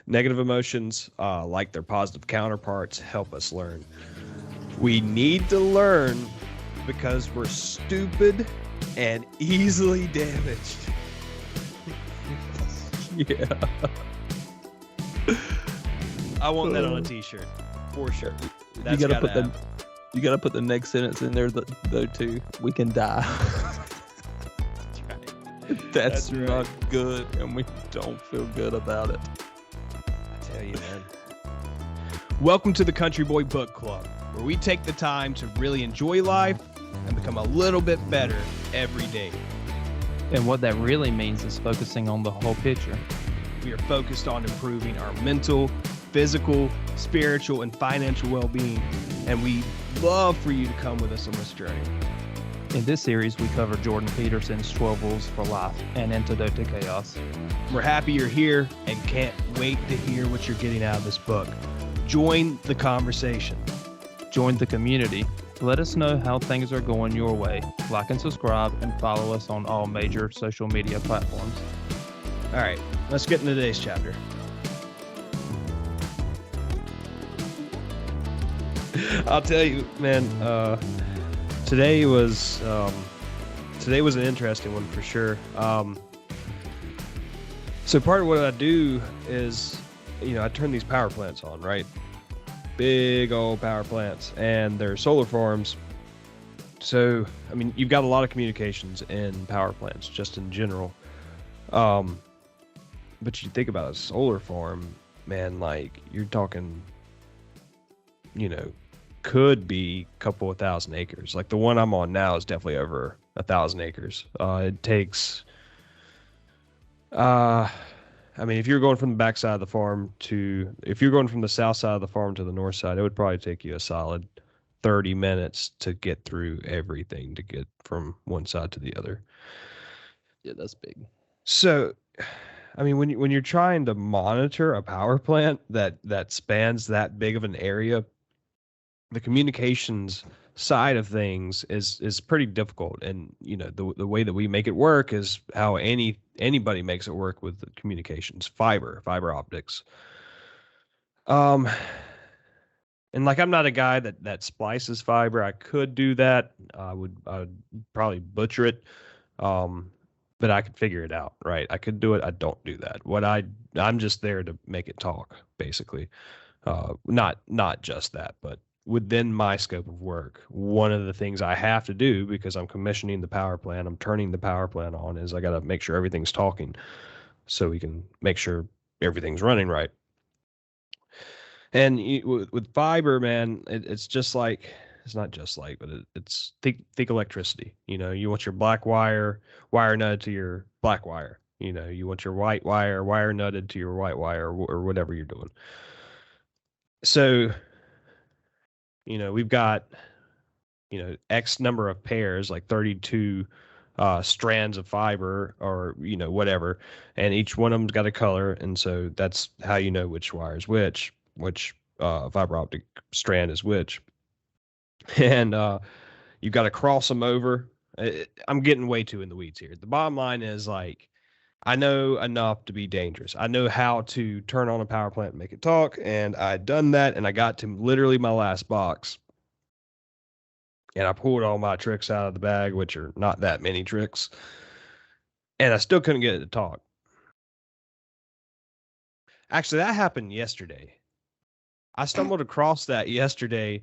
Negative emotions, like their positive counterparts, help us learn. We need to learn because we're stupid and easily damaged. Yeah. I want that on a t-shirt for sure. That's you gotta put the next sentence in there though too. We can die. That's right. not good, and we don't feel good about it. I tell you, man. Welcome to the Country Boy Book Club, where we take the time to really enjoy life and become a little bit better every day. And what that really means is focusing on the whole picture. We are focused on improving our mental, physical, spiritual, and financial well-being, and we love for you to come with us on this journey. In this series, we cover Jordan Peterson's 12 Rules for Life and Antidote to Chaos. We're happy you're here and can't wait to hear what you're getting out of this book. Join the conversation. Join the community. Let us know how things are going your way. Like and subscribe and follow us on all major social media platforms. All right, let's get into today's chapter. I'll tell you, man, today was an interesting one for sure. So part of what I do is, I turn these power plants on, right? Big old power plants, and they're solar farms. So, you've got a lot of communications in power plants, just in general. But you think about a solar farm, man, like you're talking, could be a couple of thousand acres. Like the one I'm on now is definitely over 1,000 acres. It takes, if you're going from the back side of the farm if you're going from the south side of the farm to the north side, it would probably take you a solid 30 minutes to get through everything to get from one side to the other. Yeah, that's big. So, when you're trying to monitor a power plant that spans that big of an area, the communications side of things is pretty difficult. And, the way that we make it work is how anybody makes it work with the communications, fiber optics. And like, I'm not a guy that splices fiber. I could do that. I would probably butcher it. But I could figure it out, right? I could do it. I don't do that. I'm just there to make it talk, basically. Not just that, but within my scope of work, one of the things I have to do, because I'm commissioning the power plant, I'm turning the power plant on, is I got to make sure everything's talking so we can make sure everything's running right. And with fiber, man, it's just like, it's not just like, but it's thick electricity. You want your black wire nutted to your black wire. You want your white wire nutted to your white wire, or whatever you're doing. So, we've got, X number of pairs, like 32 strands of fiber, or, whatever. And each one of them's got a color. And so that's how you know which wire is which fiber optic strand is which. And you've got to cross them over. I'm getting way too in the weeds here. The bottom line is, like, I know enough to be dangerous. I know how to turn on a power plant and make it talk, and I'd done that, and I got to literally my last box. And I pulled all my tricks out of the bag, which are not that many tricks, and I still couldn't get it to talk. Actually, that happened yesterday. I stumbled across that yesterday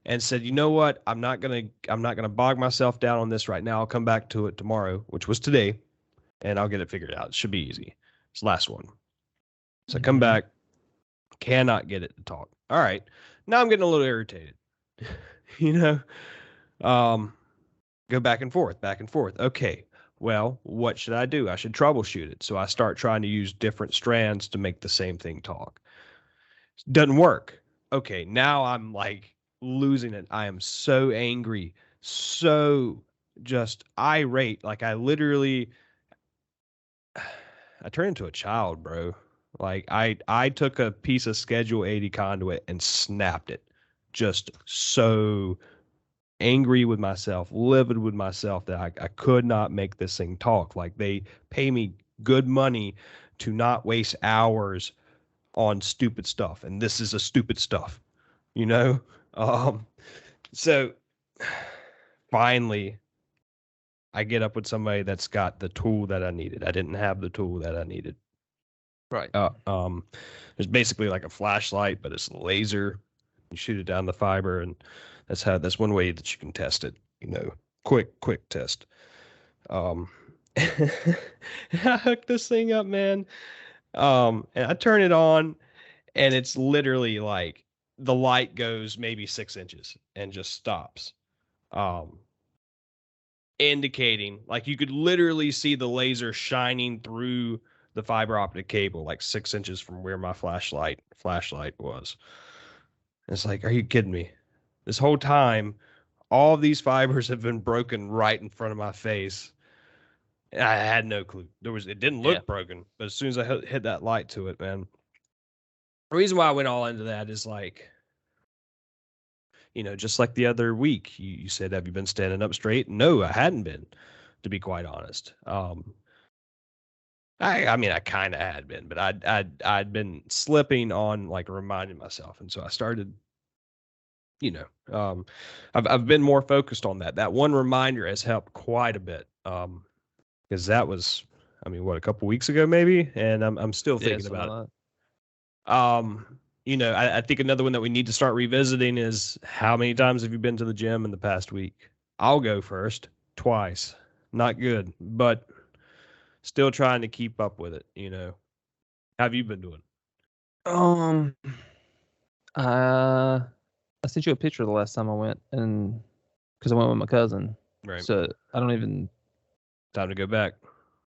and said, you know what? I'm not gonna bog myself down on this right now. I'll come back to it tomorrow, which was today, and I'll get it figured out. It should be easy. It's the last one. So I come back, cannot get it to talk. All right. Now I'm getting a little irritated. Go back and forth. Okay. Well, what should I do? I should troubleshoot it. So I start trying to use different strands to make the same thing talk. Doesn't work. Okay. Now I'm like losing it. I am so angry, so just irate. Like I turned into a child, bro. Like I took a piece of Schedule 80 conduit and snapped it. Just so angry with myself, livid with myself that I could not make this thing talk. Like, they pay me good money to not waste hours on stupid stuff, and this is a stupid stuff, you know. Um, so finally, I get up with somebody that's got the tool that I needed. I didn't have the tool that I needed. Right. There's basically like a flashlight, but it's laser. You shoot it down the fiber, and that's one way that you can test it. You know, quick test. Um, I hook this thing up, man. And I turn it on, and it's literally like the light goes maybe 6 inches and just stops. Um, Indicating like you could literally see the laser shining through the fiber optic cable like 6 inches from where my flashlight was. It's like, are you kidding me? This whole time, all of these fibers have been broken right in front of my face. I had no clue. It didn't Yeah. look broken, but as soon as I hit that light to it, man. The reason why I went all into that is like, just like the other week, you said, have you been standing up straight? No, I hadn't been, to be quite honest. I mean, I kind of had been, but I'd been slipping on like reminding myself, and so I started. I've been more focused on that. That one reminder has helped quite a bit. Because that was, I mean, what, a couple weeks ago maybe, and I'm still thinking about it. I think another one that we need to start revisiting is how many times have you been to the gym in the past week? I'll go first, twice. Not good, but still trying to keep up with it. How have you been doing? Um, I sent you a picture the last time I went, and because I went with my cousin. Right. So I don't even. Time to go back.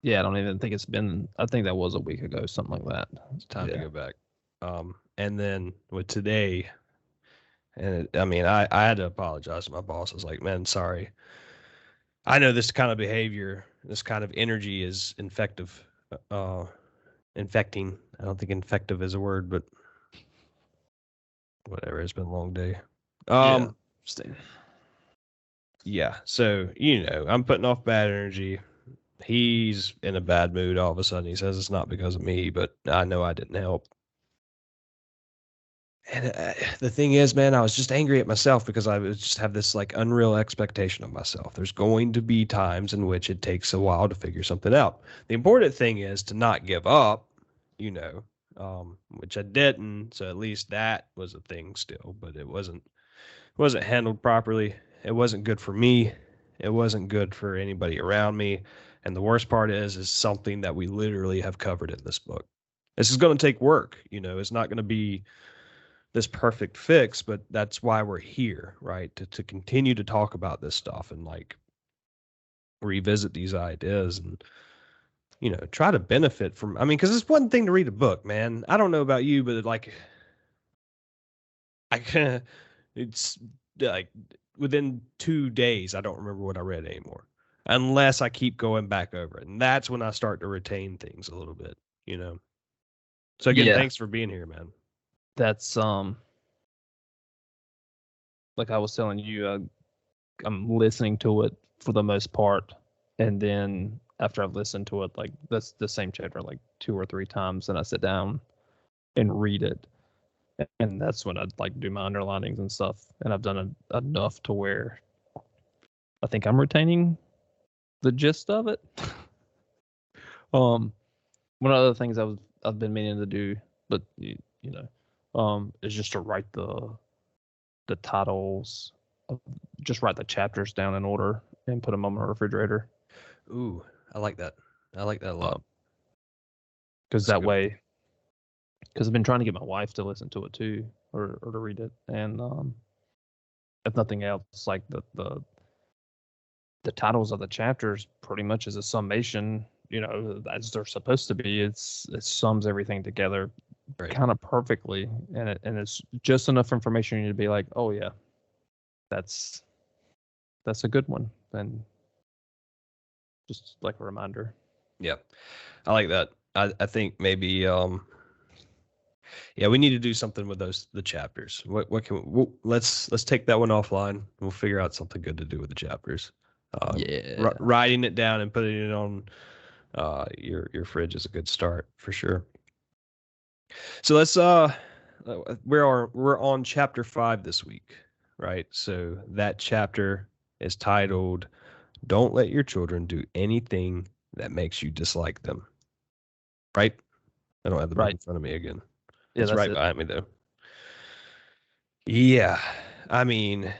Yeah, I don't even think it's been. I think that was a week ago, something like that. It's time to go back. And then with today, and I mean, I had to apologize to my boss. I was like, man, sorry. I know this kind of behavior, this kind of energy is infective, infecting. I don't think infective is a word, but whatever. It's been a long day. Yeah. So, I'm putting off bad energy. He's in a bad mood all of a sudden. He says it's not because of me, but I know I didn't help. And the thing is, man, I was just angry at myself because I just have this like unreal expectation of myself. There's going to be times in which it takes a while to figure something out. The important thing is to not give up, which I didn't. So at least that was a thing still, but it wasn't handled properly. It wasn't good for me. It wasn't good for anybody around me. And the worst part is something that we literally have covered in this book. This is going to take work. It's not going to be this perfect fix, but that's why we're here, right? To continue to talk about this stuff and like revisit these ideas and try to benefit from. I mean, because it's one thing to read a book, man. I don't know about you, but like it's like within 2 days I don't remember what I read anymore unless I keep going back over it, and that's when I start to retain things a little bit. So again, thanks for being here, man. That's like I was telling you, I'm listening to it for the most part, and then after I've listened to it, like that's the same chapter like 2 or 3 times, and I sit down and read it, and that's when I'd like do my underlinings and stuff, and I've done enough to where I think I'm retaining the gist of it. One of the things I've been meaning to do, but is just to write the titles, just write the chapters down in order and put them on my refrigerator. Ooh, I like that. I like that a lot. Because that way, because I've been trying to get my wife to listen to it too, or to read it, and if nothing else, like the titles of the chapters pretty much is a summation, as they're supposed to be. It sums everything together kind of perfectly, and it's just enough information to be like, oh yeah, that's a good one, and just like a reminder. Yeah, I like that. I think maybe we need to do something with the chapters. What can let's take that one offline. We'll figure out something good to do with the chapters. Writing it down and putting it on your fridge is a good start for sure. So let's we're on chapter 5 this week, right? So that chapter is titled "Don't Let Your Children Do Anything That Makes You Dislike Them." Right? I don't have the book Right. in front of me again. Yeah, It's that's right it. behind me though. Yeah. I mean,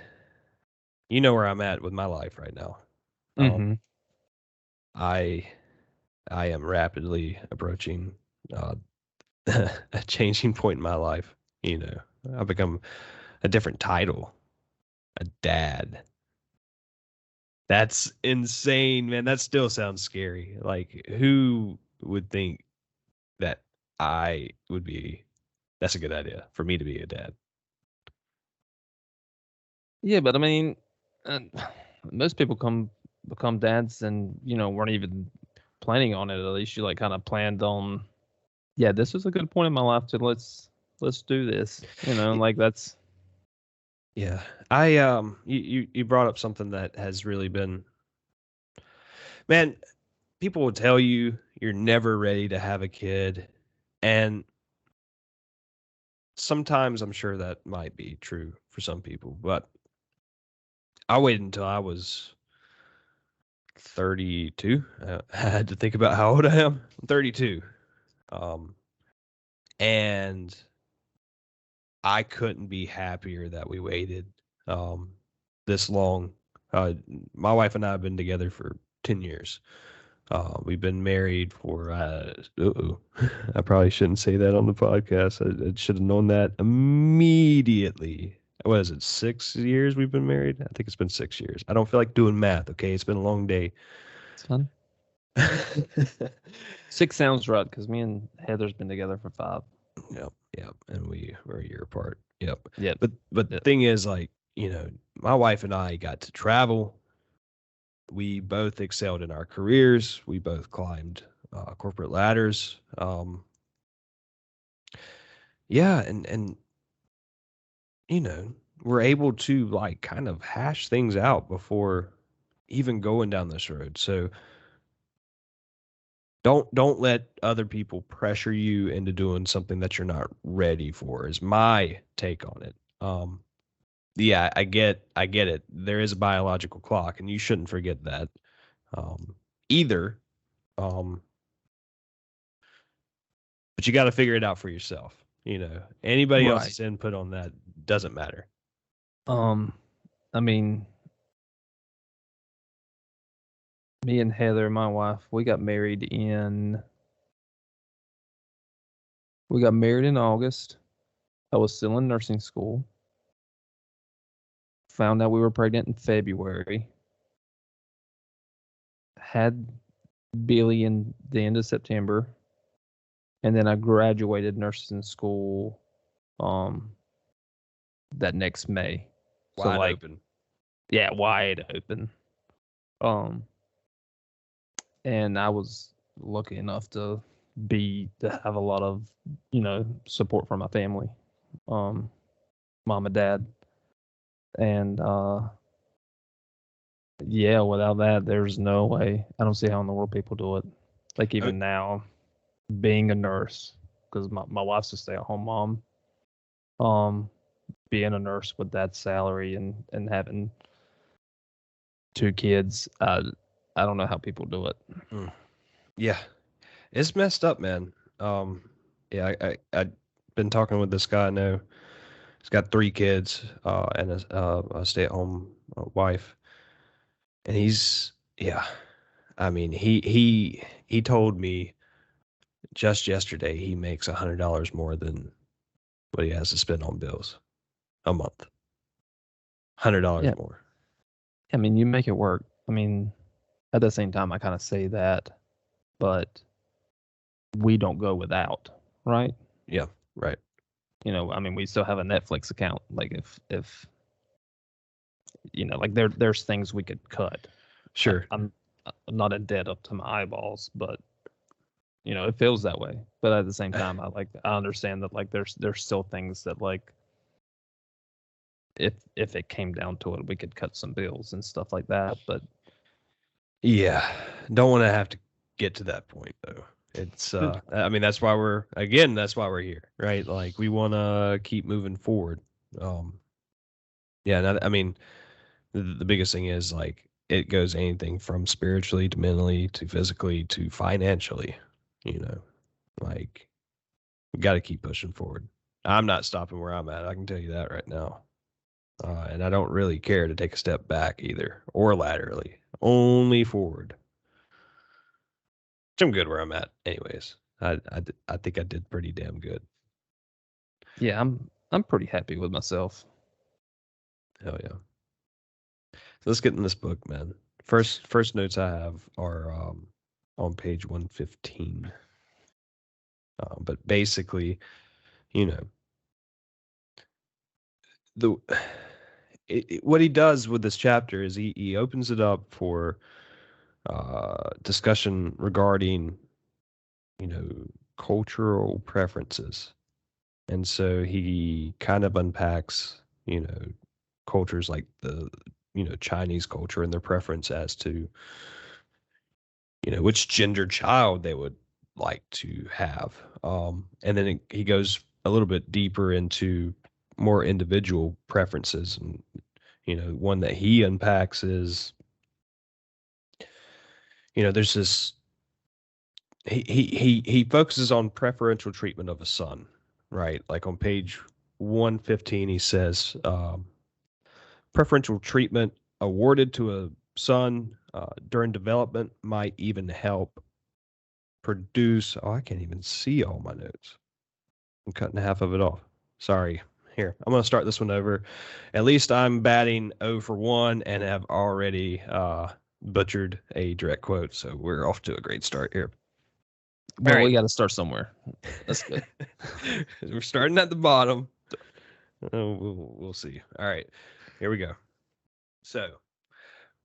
you know where I'm at with my life right now. Mm-hmm. I I am rapidly approaching uh, a changing point in my life. You know, I've become a different title, a dad. That's insane, man. That still sounds scary. Like, who would think that I would be? That's a good idea for me to be a dad. Yeah, but I mean, uh, most people become dads and weren't even planning on it. At least you like kind of planned on. Yeah, this was a good point in my life to let's do this. Y- Like that's Yeah, you brought up something that has really been, man. People will tell you you're never ready to have a kid, and sometimes I'm sure that might be true for some people, but I waited until I was 32. I had to think about how old I am. I'm 32. Um, and I couldn't be happier that we waited um, this long. My wife and I have been together for 10 years. We've been married for, I probably shouldn't say that on the podcast. I should have known that immediately. What is it, 6 years we've been married? I think it's been 6 years. I don't feel like doing math, okay? It's been a long day. it's fun. Yep, 6 sounds right because me and Heather's been together for 5. yep. And we're a year apart. Yep. Yep. But the Yep. thing is, like, my wife and I got to travel. We both excelled in our careers. We both climbed corporate ladders. Yeah, and we're able to like kind of hash things out before even going down this road. So don't let other people pressure you into doing something that you're not ready for. Is my take on it. Yeah, I get it. There is a biological clock, and you shouldn't forget that um, either. Um, but you got to figure it out for yourself. Anybody Right. else's input on that doesn't matter. Um, I mean, me and Heather, my wife, we got married in August. I was still in nursing school. Found out we were pregnant in February. Had Billy in the end of September, and then I graduated nursing school um that next May. So Wide like, open. yeah, wide open. Um, and I was lucky enough to have a lot of support from my family, um, mom and dad, and yeah, without that, there's no way. I don't see how in the world people do it. Like Uh, even now, being a nurse, because my wife's a stay-at-home mom. Um, being a nurse with that salary and having 2 kids, I don't know how people do it. mm, yeah, it's messed up, man. Yeah, I been talking with this guy I know. He's got 3 kids and a stay-at-home wife, and yeah. I mean, he told me just yesterday he makes $100 more than what he has to spend on bills a month. $100 Yeah, more. I mean, you make it work. I mean, at the same time, I kind of say that, but we don't go without, right? Yeah, right. I mean, we still have a Netflix account. Like if like there's things we could cut. Sure. I'm not in debt up to my eyeballs, but it feels that way. But at the same time, I understand that like there's still things that like if it came down to it, we could cut some bills and stuff like that. But Yeah, don't want to have to get to that point though. It's I mean that's why we're here, right? Like we want to keep moving forward. Yeah, I mean the biggest thing is like it goes anything from spiritually to mentally to physically to financially, you know. Like we got to keep pushing forward. I'm not stopping where I'm at. I can tell you that right now. And I don't really care to take a step back either or laterally, only forward. Which I'm good where I'm at, anyways. I think I did pretty damn good. Yeah, I'm pretty happy with myself. Hell yeah. So let's get in this book, man. First notes I have are on page 115. But basically, you know, the what he does with this chapter is he opens it up for discussion regarding, you know, cultural preferences. And so he kind of unpacks, you know, cultures like the, you know, Chinese culture and their preference as to, you know, which gender child they would like to have. And then he goes a little bit deeper into more individual preferences. And, you know, one that he unpacks is, you know, there's this, he focuses on preferential treatment of a son, right? Like on page 115, he says, preferential treatment awarded to a son during development might even help produce. Oh, I can't even see all my notes. I'm cutting half of it off. Sorry. Here, I'm going to start this one over. At least I'm batting 0 for 1 and have already butchered a direct quote. So we're off to a great start here. Well, right. we got to start somewhere. That's good. We're starting at the bottom. We'll see. All right. Here we go. So,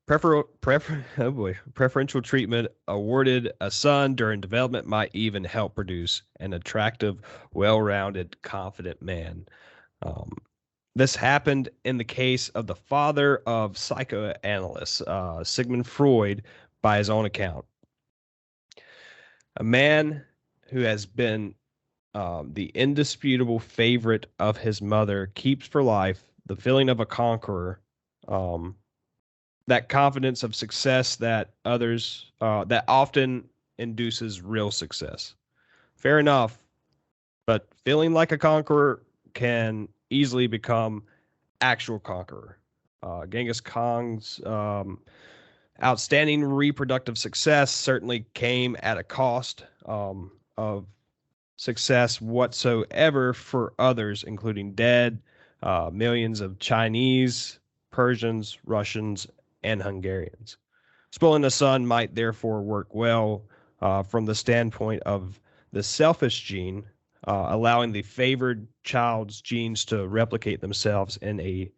preferential treatment awarded a son during development might even help produce an attractive, well-rounded, confident man. This happened in the case of the father of psychoanalysts, Sigmund Freud, by his own account. A man who has been the indisputable favorite of his mother keeps for life the feeling of a conqueror, that confidence of success that others that often induces real success. Fair enough, but feeling like a conqueror can easily become actual conqueror. Genghis Khan's outstanding reproductive success certainly came at a cost of success whatsoever for others, including dead millions of Chinese, Persians, Russians, and Hungarians. Spoiling a son might therefore work well from the standpoint of the selfish gene, allowing the favored child's genes to replicate themselves in a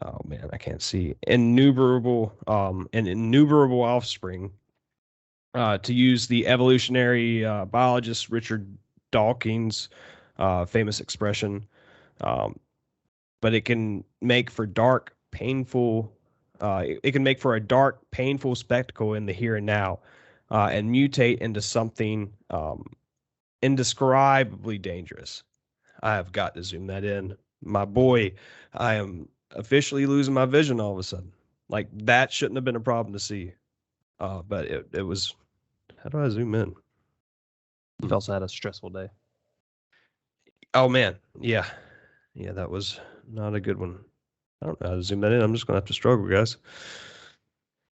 oh man, I can't see innumerable offspring. To use the evolutionary biologist Richard Dawkins' famous expression, um, but it can make for dark, painful. It can make for a dark, painful spectacle in the here and now, and mutate into something indescribably dangerous. I have got to zoom that in. My boy, I am officially losing my vision all of a sudden. Like that shouldn't have been a problem to see. But it was. How do I zoom in? You've also had a stressful day. Oh man, yeah, that was not a good one. I don't know how to zoom that in. I'm just gonna have to struggle, guys.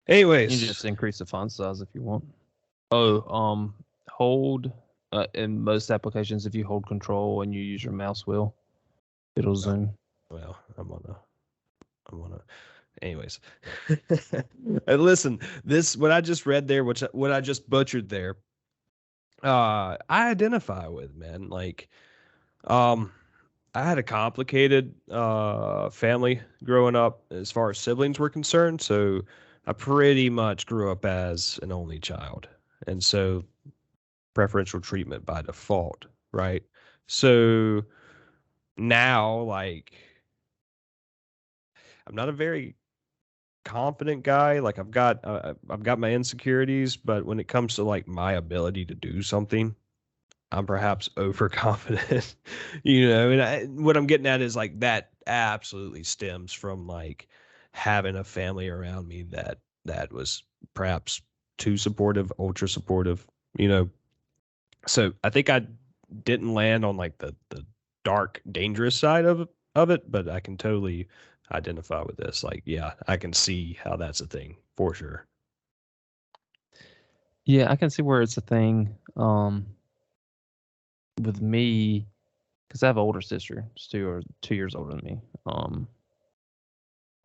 You Anyways, can just increase the font size if you want. Oh, hold in most applications if you hold control and you use your mouse wheel, it'll zoom. well, I'm on a. Anyways, listen, this what I just read there, which what I just butchered there. I identify with, man. Like, I had a complicated family growing up as far as siblings were concerned. So I pretty much grew up as an only child. And so preferential treatment by default, right? So now, like, I'm not a very confident guy. Like I've got my insecurities, but when it comes to like my ability to do something, I'm perhaps overconfident. And what I'm getting at is like that absolutely stems from like having a family around me that was perhaps too supportive, ultra supportive. You know, so I think I didn't land on like the dark, dangerous side of it, but I can totally identify with this. Like, yeah, I can see how that's a thing for sure. Yeah, I can see where it's a thing. With me, because I have an older sister, she's 2 years older than me.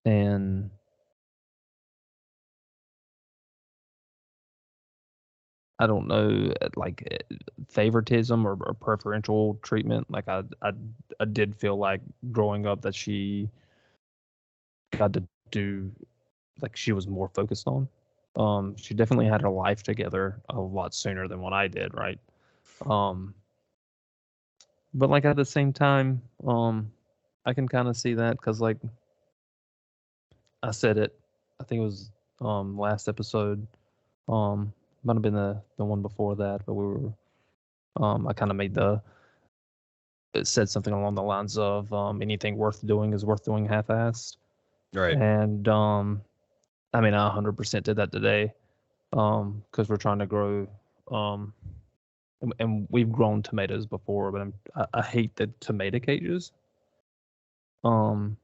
And I don't know, favoritism or preferential treatment. Like I did feel like growing up that she got to do, like, she was more focused on. She definitely had her life together a lot sooner than what I did, right? Um, but like at the same time, I can kind of see that because like I said it, I think it was last episode, might have been the one before that, but we were I kind of made the it said something along the lines of anything worth doing is worth doing half-assed, Right. and I mean I 100% did that today, because we're trying to grow, um, and we've grown tomatoes before, but I hate the tomato cages. Um,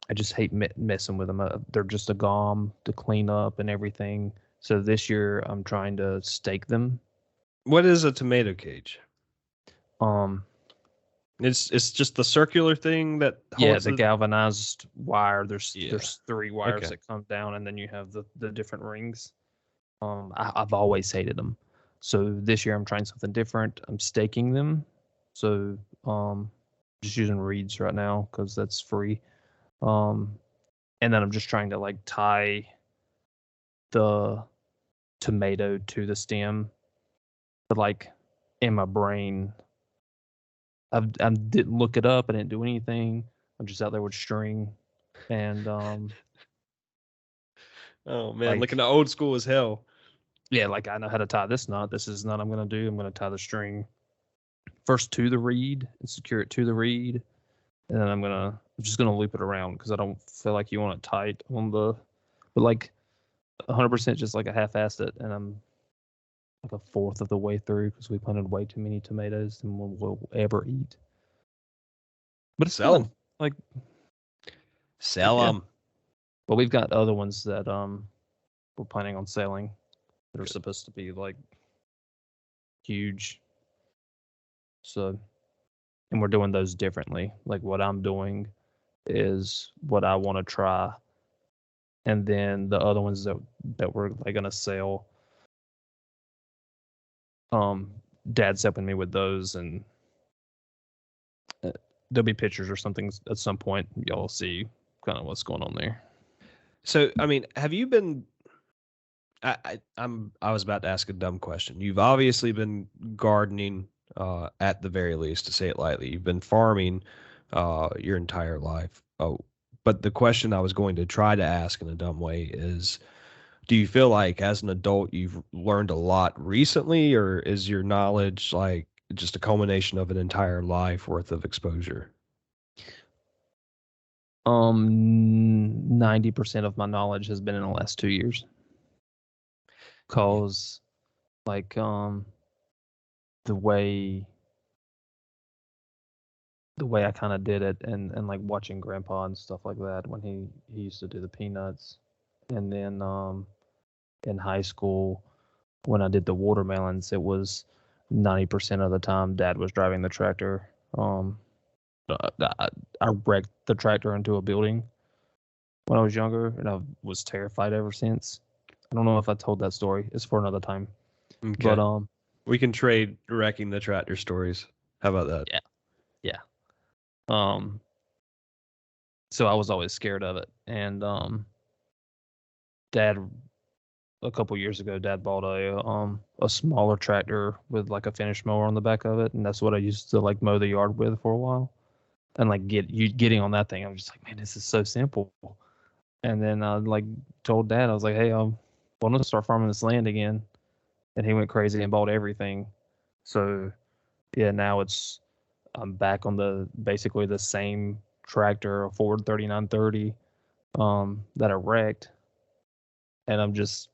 I just hate messing with them. They're just a gom to clean up and everything. So this year I'm trying to stake them. What is a tomato cage? Um, It's just the circular thing that yeah, holds the the. galvanized wire. There's Yeah. there's three wires Okay. that come down, and then you have the different rings. I've always hated them. So this year I'm trying something different. I'm staking them. So just using reeds right now because that's free. Um, and then I'm just trying to like tie the tomato to the stem. But like in my brain, I didn't look it up. I didn't do anything. I'm just out there with string and Oh man, looking like old school as hell. yeah, like I know how to tie this knot. This is not I'm gonna do. I'm gonna tie the string first to the reed and secure it to the reed, and then I'm just gonna loop it around because I don't feel like you want it tight on the, but like 100% just like a half-assed it, and I'm like a fourth of the way through because we planted way too many tomatoes than we'll ever eat. But it's Sell fun. them. Like Sell yeah, them. but we've got other ones that we're planning on selling that are supposed to be like huge. So, and we're doing those differently. Like what I'm doing is what I want to try, and then the other ones that we're like gonna sell. Um, Dad's helping me with those, and there'll be pictures or something at some point. Y'all see kind of what's going on there. So I mean, have you been? I was about to ask a dumb question. You've obviously been gardening, at the very least, to say it lightly. You've been farming, your entire life. Oh, but the question I was going to try to ask in a dumb way is, do you feel like as an adult you've learned a lot recently, or is your knowledge like just a culmination of an entire life worth of exposure? 90% of my knowledge has been in the last 2 years. Cause like the way the way I kind of did it, and like watching grandpa and stuff like that when he used to do the peanuts, and then in high school when I did the watermelons, it was 90% of the time dad was driving the tractor. I wrecked the tractor into a building when I was younger, and I was terrified ever since. I don't know if I told that story. It's for another time. But Okay. We can trade wrecking the tractor stories. How about that? yeah, yeah. Um, so I was always scared of it, and dad a couple years ago, dad bought a smaller tractor with like a finish mower on the back of it, and that's what I used to like mow the yard with for a while. And like getting on that thing, I'm just like, man, this is so simple. And then I like told Dad, I was like, hey, I want to start farming this land again. And he went crazy and bought everything. So yeah, now I'm back on basically the same tractor, a Ford 3930, that I wrecked, and I'm just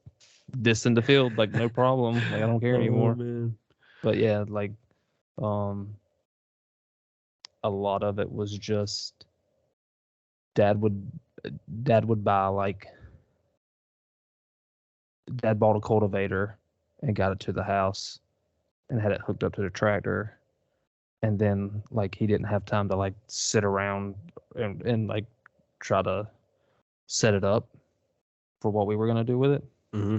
dissing the field like no problem, like I don't care Oh anymore. man. But yeah, like um, a lot of it was just dad would dad would buy like dad bought a cultivator and got it to the house and had it hooked up to the tractor, and then like he didn't have time to like sit around and like try to set it up for what we were gonna do with it. Mm-hmm.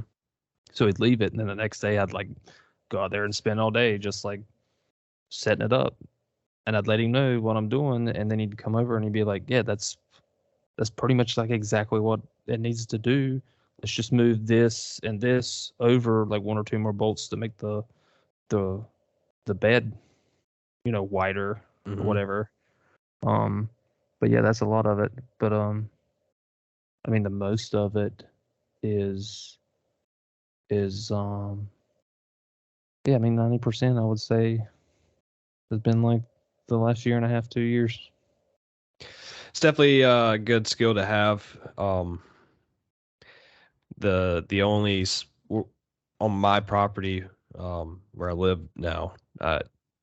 So he'd leave it, and then the next day I'd like go out there and spend all day just like setting it up, and I'd let him know what I'm doing, and then he'd come over and he'd be like, "Yeah, that's pretty much like exactly what it needs to do. Let's just move this and this over like one or two more bolts to make the the bed, wider or Mm-hmm. whatever." Um, but yeah, that's a lot of it. But I mean, the most of it is is yeah, I mean, 90% I would say has been like the last year and a half, 2 years. It's definitely a good skill to have. The only on my property, where I live now,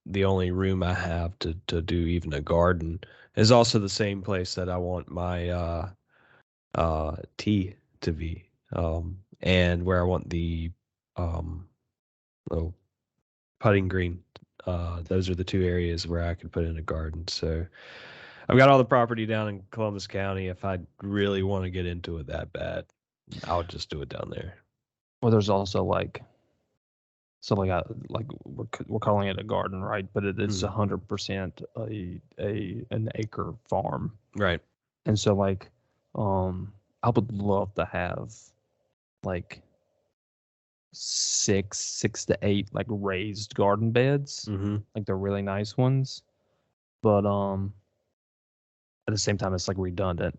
the only room I have to do even a garden is also the same place that I want my tee to be, and where I want the little putting green. Those are the two areas where I could put in a garden. So I've got all the property down in Columbus County. If I really want to get into it that bad, I'll just do it down there. Well, there's also like so like we're calling it a garden, right? But it is Mm. 100% an acre farm, Right. and so like I would love to have like six to eight like raised garden beds, Mm-hmm. like the really nice ones. But at the same time, it's like redundant.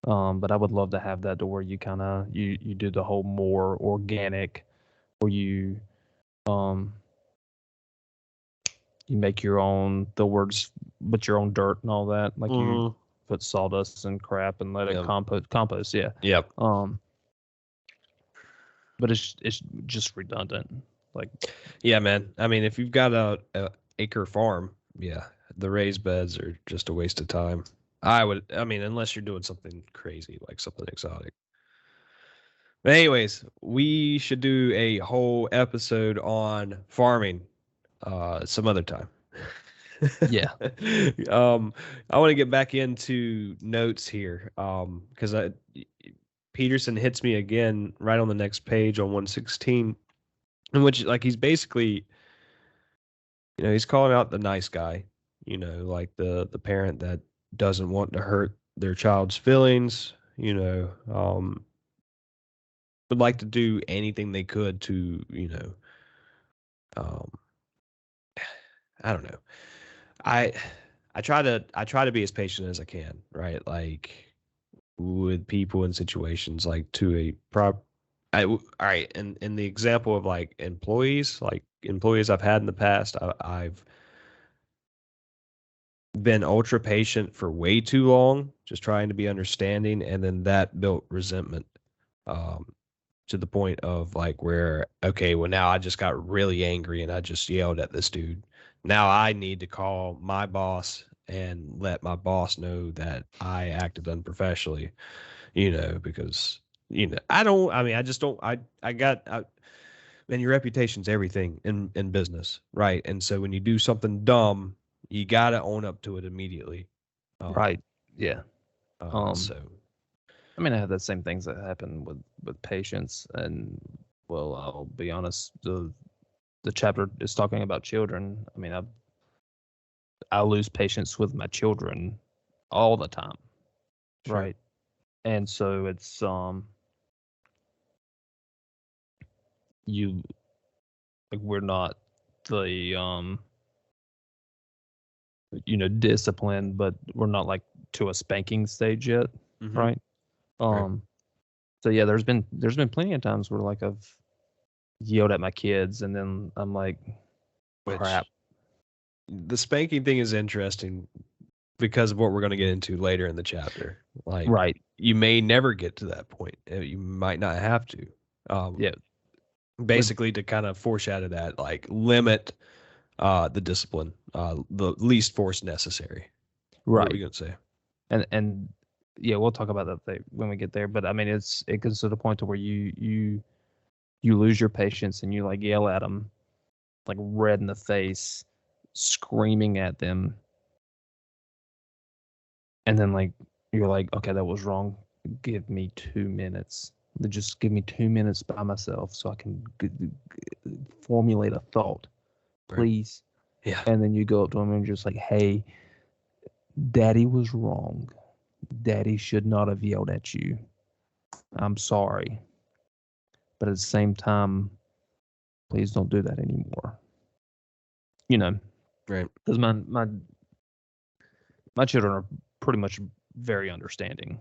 But I would love to have that to where you kind of you do the whole more organic, where um you make your own the words, but your own dirt and all that. Like you Mm-hmm. put sawdust and crap and let it Yep. compost. Yeah. Yep. Um, but it's just redundant. Like Yeah, man. I mean, if you've got a acre farm, yeah, the raised beds are just a waste of time. I mean, unless you're doing something crazy, like something exotic. But anyways, we should do a whole episode on farming some other time. yeah, um, I want to get back into notes here because Peterson hits me again right on the next page on 116, in which like he's basically, he's calling out the nice guy, like the parent that doesn't want to hurt their child's feelings, would like to do anything they could to, um, I don't know. I I try to be as patient as I can, right? Like with people in situations like to a prop. All right, and in the example of like employees I've had in the past, I've been ultra patient for way too long, just trying to be understanding, and then that built resentment, um, to the point of like where okay, well now I just got really angry and I just yelled at this dude. Now I need to call my boss and let my boss know that I acted unprofessionally, because I don't. I mean, I just don't. I got. And your reputation's everything in business, right? And so when you do something dumb, you gotta own up to it immediately. Um, right. Yeah. Um, so I mean, I have the same things that happen with patients, and well, I'll be honest. The chapter is talking about children. I mean, I lose patience with my children all the time, sure. right? And so it's you like we're not the disciplined, but we're not like to a spanking stage yet, Hmm. right? Right. So yeah, there's been plenty of times where like I've yelled at my kids, and then I'm like, crap. Which the spanking thing is interesting because of what we're going to get into later in the chapter. Like, Right. you may never get to that point. You might not have to. Um, Yeah. With Basically, to kind of foreshadow that, like, limit the discipline, the least force necessary. What were we right. going to say? And yeah, we'll talk about that when we get there. But I mean, it gets to the point to where you lose your patience and you like yell at them, like red in the face, screaming at them, and then like you're like, okay, that was wrong. Give me 2 minutes. Just give me 2 minutes by myself so I can formulate a thought, Right. please. Yeah. And then you go up to him and just like, hey, Daddy was wrong. Daddy should not have yelled at you. I'm sorry. But at the same time, please don't do that anymore. You know, Right. because my children are pretty much very understanding.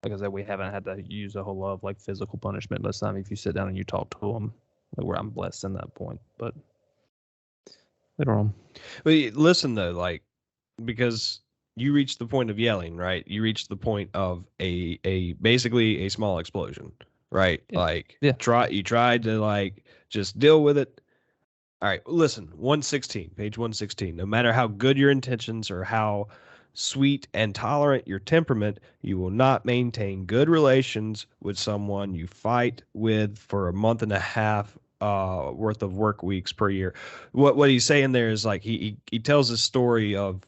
Like I said, we haven't had to use a whole lot of like physical punishment most time if you sit down and you talk to them, like where I'm blessed in that point. But later on, But listen though, like, because you reached the point of yelling, right? You reached the point of a basically a small explosion, right? yeah, Like, yeah, you tried to, like, just deal with it. All right, listen, 116, page 116. No matter how good your intentions or how sweet and tolerant your temperament, you will not maintain good relations with someone you fight with for a month and a half worth of work weeks per year. What he's saying there is, like, he tells a story of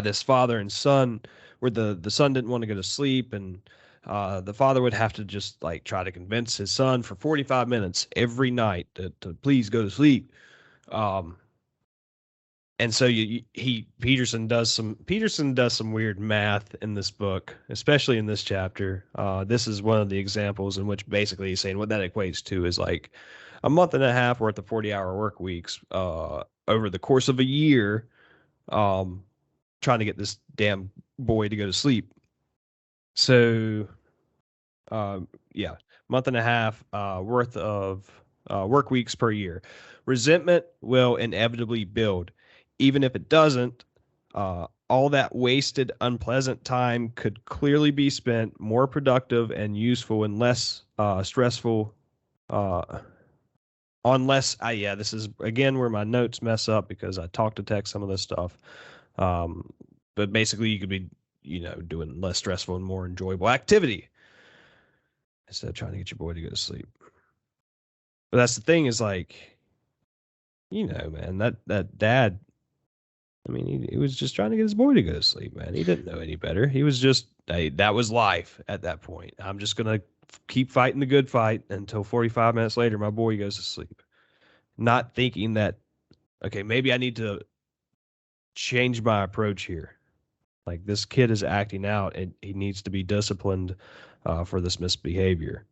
this father and son, where the son didn't want to go to sleep, and the father would have to just, like, try to convince his son for 45 minutes every night to please go to sleep. um and so Peterson does some weird math in this book, especially in this chapter. This is one of the examples in which basically he's saying what that equates to is like a month and a half worth of 40-hour work weeks over the course of a year, um trying to get this damn boy to go to sleep. So, yeah, month and a half worth of work weeks per year. Resentment will inevitably build. Even if it doesn't, all that wasted, unpleasant time could clearly be spent more productive and useful and less stressful. Uh, yeah, this is again where my notes mess up because I talk to text some of this stuff. Um, but basically, you could be, doing less stressful and more enjoyable activity instead of trying to get your boy to go to sleep. But that's the thing is, like, man, that dad, I mean, he was just trying to get his boy to go to sleep, man. He didn't know any better. He was just, hey, that was life at that point. I'm just going to keep fighting the good fight until 45 minutes later, my boy goes to sleep. Not thinking that, okay, maybe I need to change my approach here. Like, this kid is acting out and he needs to be disciplined for this misbehavior.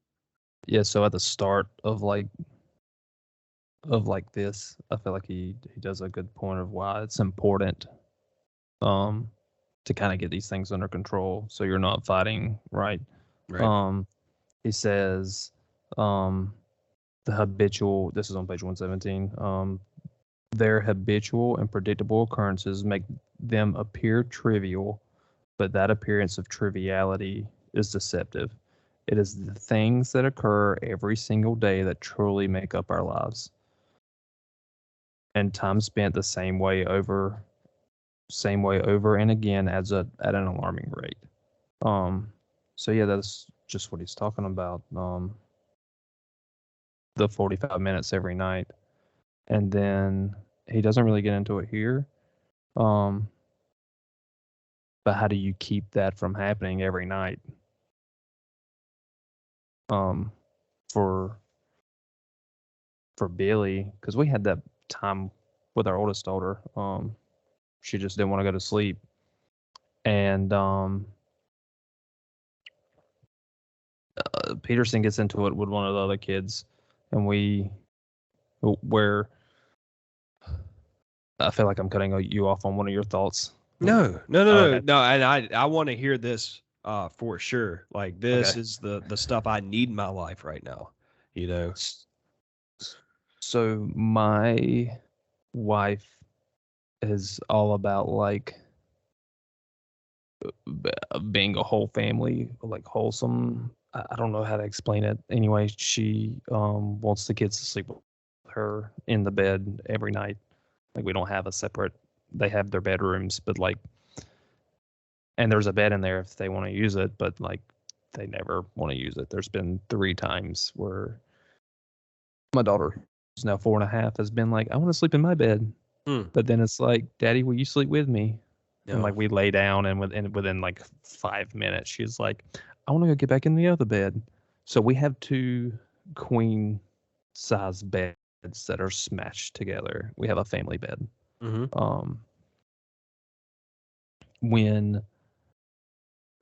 yeah. So at the start of this, I feel like he does a good point of why it's important um to kind of get these things under control so you're not fighting, right? Right. Um he says the habitual, this is on page 117, their habitual and predictable occurrences make them appear trivial, but that appearance of triviality is deceptive. It is the things that occur every single day that truly make up our lives. And time spent the same way over and again at an alarming rate. Um so yeah, that's just what he's talking about. The 45 minutes every night. And then he doesn't really get into it here. Um but how do you keep that from happening every night? Um for Billy, because we had that time with our oldest daughter. She just didn't want to go to sleep, and Peterson gets into it with one of the other kids, and where I feel like I'm cutting you off on one of your thoughts. No, no, no, Oh, no, okay. no. And I want to hear this For sure. Like this Okay. is the stuff I need in my life right now. You know. S- So my wife is all about like being a whole family, like wholesome. I don't know how to explain it. Anyway, she wants the kids to sleep with her in the bed every night. Like we don't have a separate. They have their bedrooms, but like, and there's a bed in there if they want to use it, but like they never want to use it. There's been 3 times where my daughter, who's now 4.5, has been like, I want to sleep in my bed. Hmm. But then it's like, Daddy, will you sleep with me? And No. like we lay down, and within like 5 minutes, she's like, I want to go get back in the other bed. So we have 2 queen size beds that are smashed together. We have a family bed. Mm-hmm. Um, when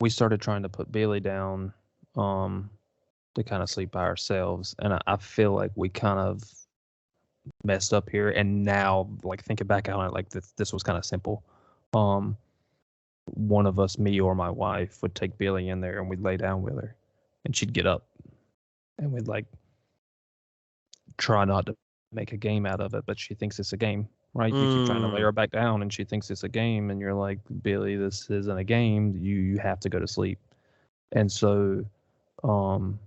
we started trying to put Bailey down, um, to kind of sleep by ourselves, and I feel like we kind of messed up here. And now, like thinking back on it, like this was kind of simple. Um, one of us, me or my wife, would take Billy in there and we'd lay down with her, and she'd get up, and we'd like try not to make a game out of it, but she thinks it's a game, right? You keep trying to lay Mm. her back down, and she thinks it's a game, and you're like, Billy, this isn't a game. You have to go to sleep. And so, um,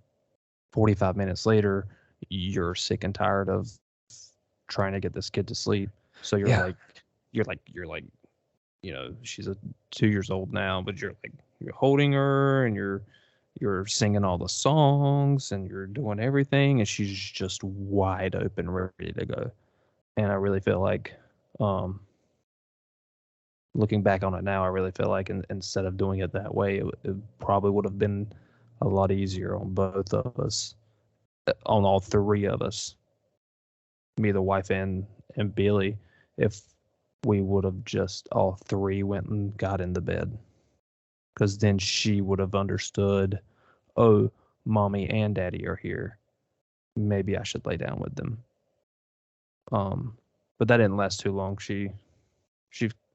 45 minutes later, you're sick and tired of trying to get this kid to sleep. So Yeah. you're like, she's 2 years old now, but you're holding her, and you're singing all the songs, and you're doing everything, and she's just wide open, ready to go. And I really feel like, um, looking back on it now, I really feel like instead of doing it that way, it probably would have been a lot easier on both of us, on all 3 of us, me, the wife, and Billy, if we would have just all 3 went and got into bed, because then she would have understood, oh, mommy and daddy are here. Maybe I should lay down with them. Um, but that didn't last too long. She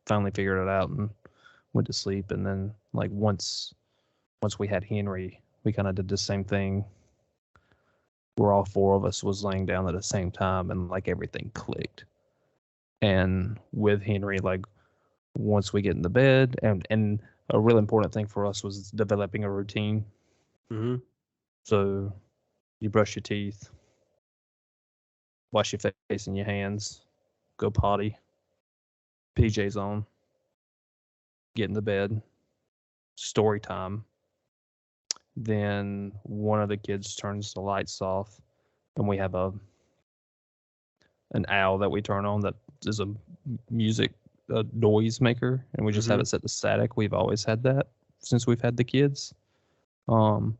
finally figured it out and went to sleep. And then like once we had Henry, we kind of did the same thing where all 4 of us was laying down at the same time, and like everything clicked. And with Henry, like once we get in the bed, and a real important thing for us was developing a routine. Mm-hmm. So you brush your teeth, wash your face and your hands, go potty, PJs on, get in the bed, story time. Then one of the kids turns the lights off, and we have an owl that we turn on that is music a noise maker, and we just have Mm-hmm. it set to static. We've always had that since we've had the kids. Um,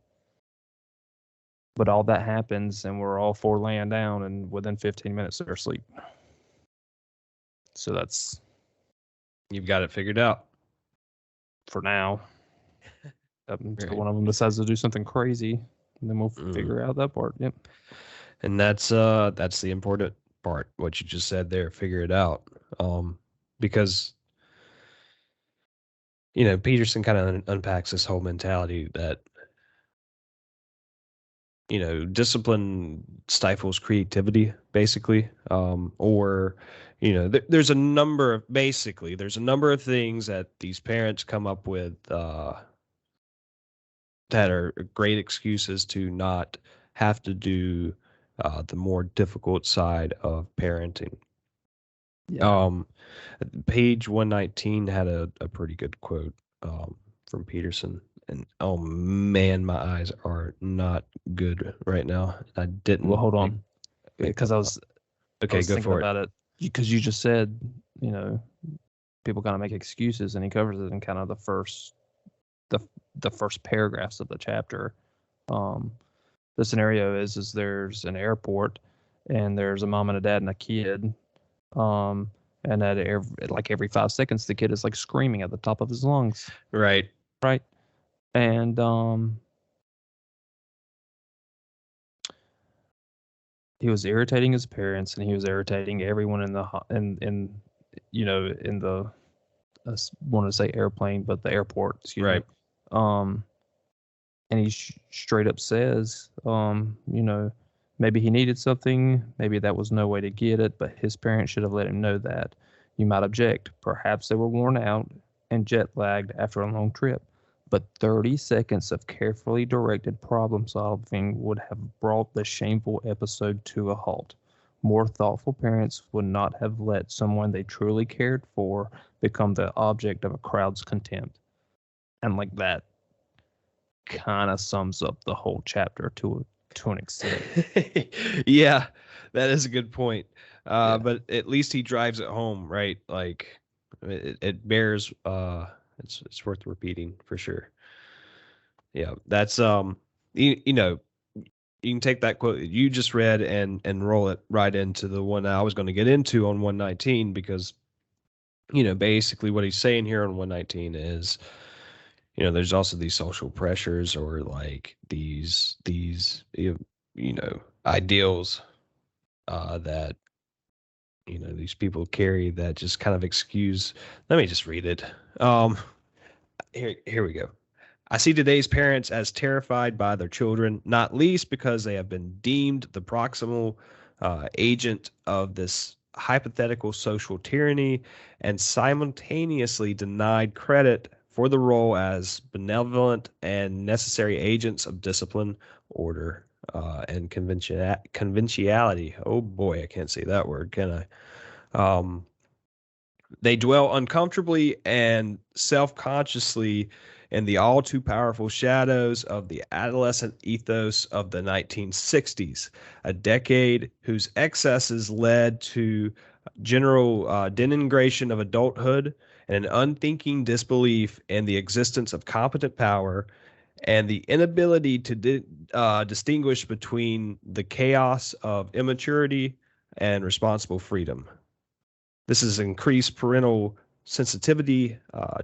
but all that happens, and we're all 4 laying down, and within 15 minutes they're asleep. So that's You've got it figured out. for now. Until Right. one of them decides to do something crazy, and then we'll Mm. figure out that part. Yep. And that's the important part, what you just said there, figure it out. Because Peterson kind of unpacks this whole mentality that discipline stifles creativity, basically. Or there's a number of things that these parents come up with that are great excuses to not have to do the more difficult side of parenting. Yeah. Um, Page 119 had a pretty good quote from Peterson. And oh man, my eyes are not good right now. I Well, didn't hold make, on, make because them up. I Okay, was go thinking for it. about it, because you just said, you know people kind of make excuses, and he covers it in kind of the the first paragraphs of the chapter. Um, the scenario is there's an airport, and there's a mom and a dad and a kid. Um, and every 5 seconds, the kid is like screaming at the top of his lungs, Right. right? And he was irritating his parents, and he was irritating everyone in the in the, I wanted to say airplane, but the airport, excuse me. Right. and he straight up says, maybe he needed something, maybe that was no way to get it, but his parents should have let him know that. You might object. Perhaps they were worn out and jet lagged after a long trip, but 30 seconds of carefully directed problem solving would have brought the shameful episode to a halt. More thoughtful parents would not have let someone they truly cared for become the object of a crowd's contempt. And like that kind of sums up the whole chapter to an extent. Yeah, that is a good point. Yeah. But at least he drives it home, right? Like it bears it's worth repeating for sure. Yeah, that's you know, you can take that quote that you just read and roll it right into the one that I was going to get into on 119, because basically what he's saying here on 119 is, there's also these social pressures, or like these ideals that these people carry, that just kind of excuse. Let me just read it. Here we go. I see today's parents as terrified by their children, not least because they have been deemed the proximal agent of this hypothetical social tyranny, and simultaneously denied credit for the role as benevolent and necessary agents of discipline, order, and conventionality. Oh boy, I can't say that word, can I? They dwell uncomfortably and self-consciously in the all too powerful shadows of the adolescent ethos of the 1960s, a decade whose excesses led to general denigration of adulthood and an unthinking disbelief in the existence of competent power, and the inability to distinguish between the chaos of immaturity and responsible freedom. This is increased parental sensitivity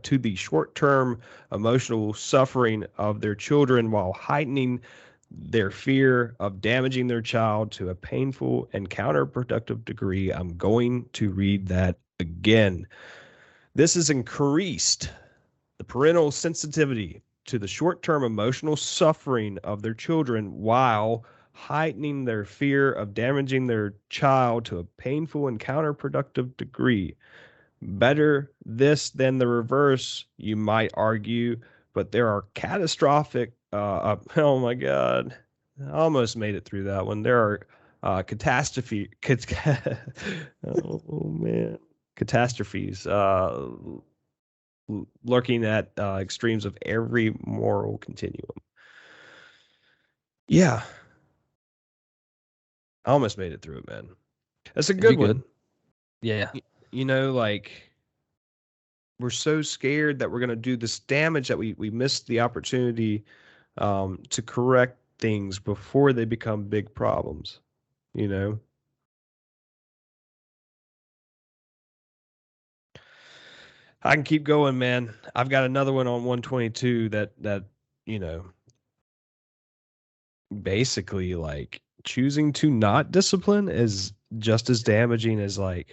to the short term emotional suffering of their children, while heightening their fear of damaging their child to a painful and counterproductive degree. I'm going to read that again. This has increased the parental sensitivity to the short term emotional suffering of their children, while heightening their fear of damaging their child to a painful and counterproductive degree. Better this than the reverse, you might argue, but there are catastrophic, oh my God, I almost made it through that one. There are oh man, catastrophes lurking at extremes of every moral continuum. Yeah, I almost made it through it, man. That's a good one. Yeah. Like, we're so scared that we're going to do this damage that we missed the opportunity to correct things before they become big problems. I can keep going, man. I've got another one on 122 that you know basically, like, choosing to not discipline is just as damaging as, like,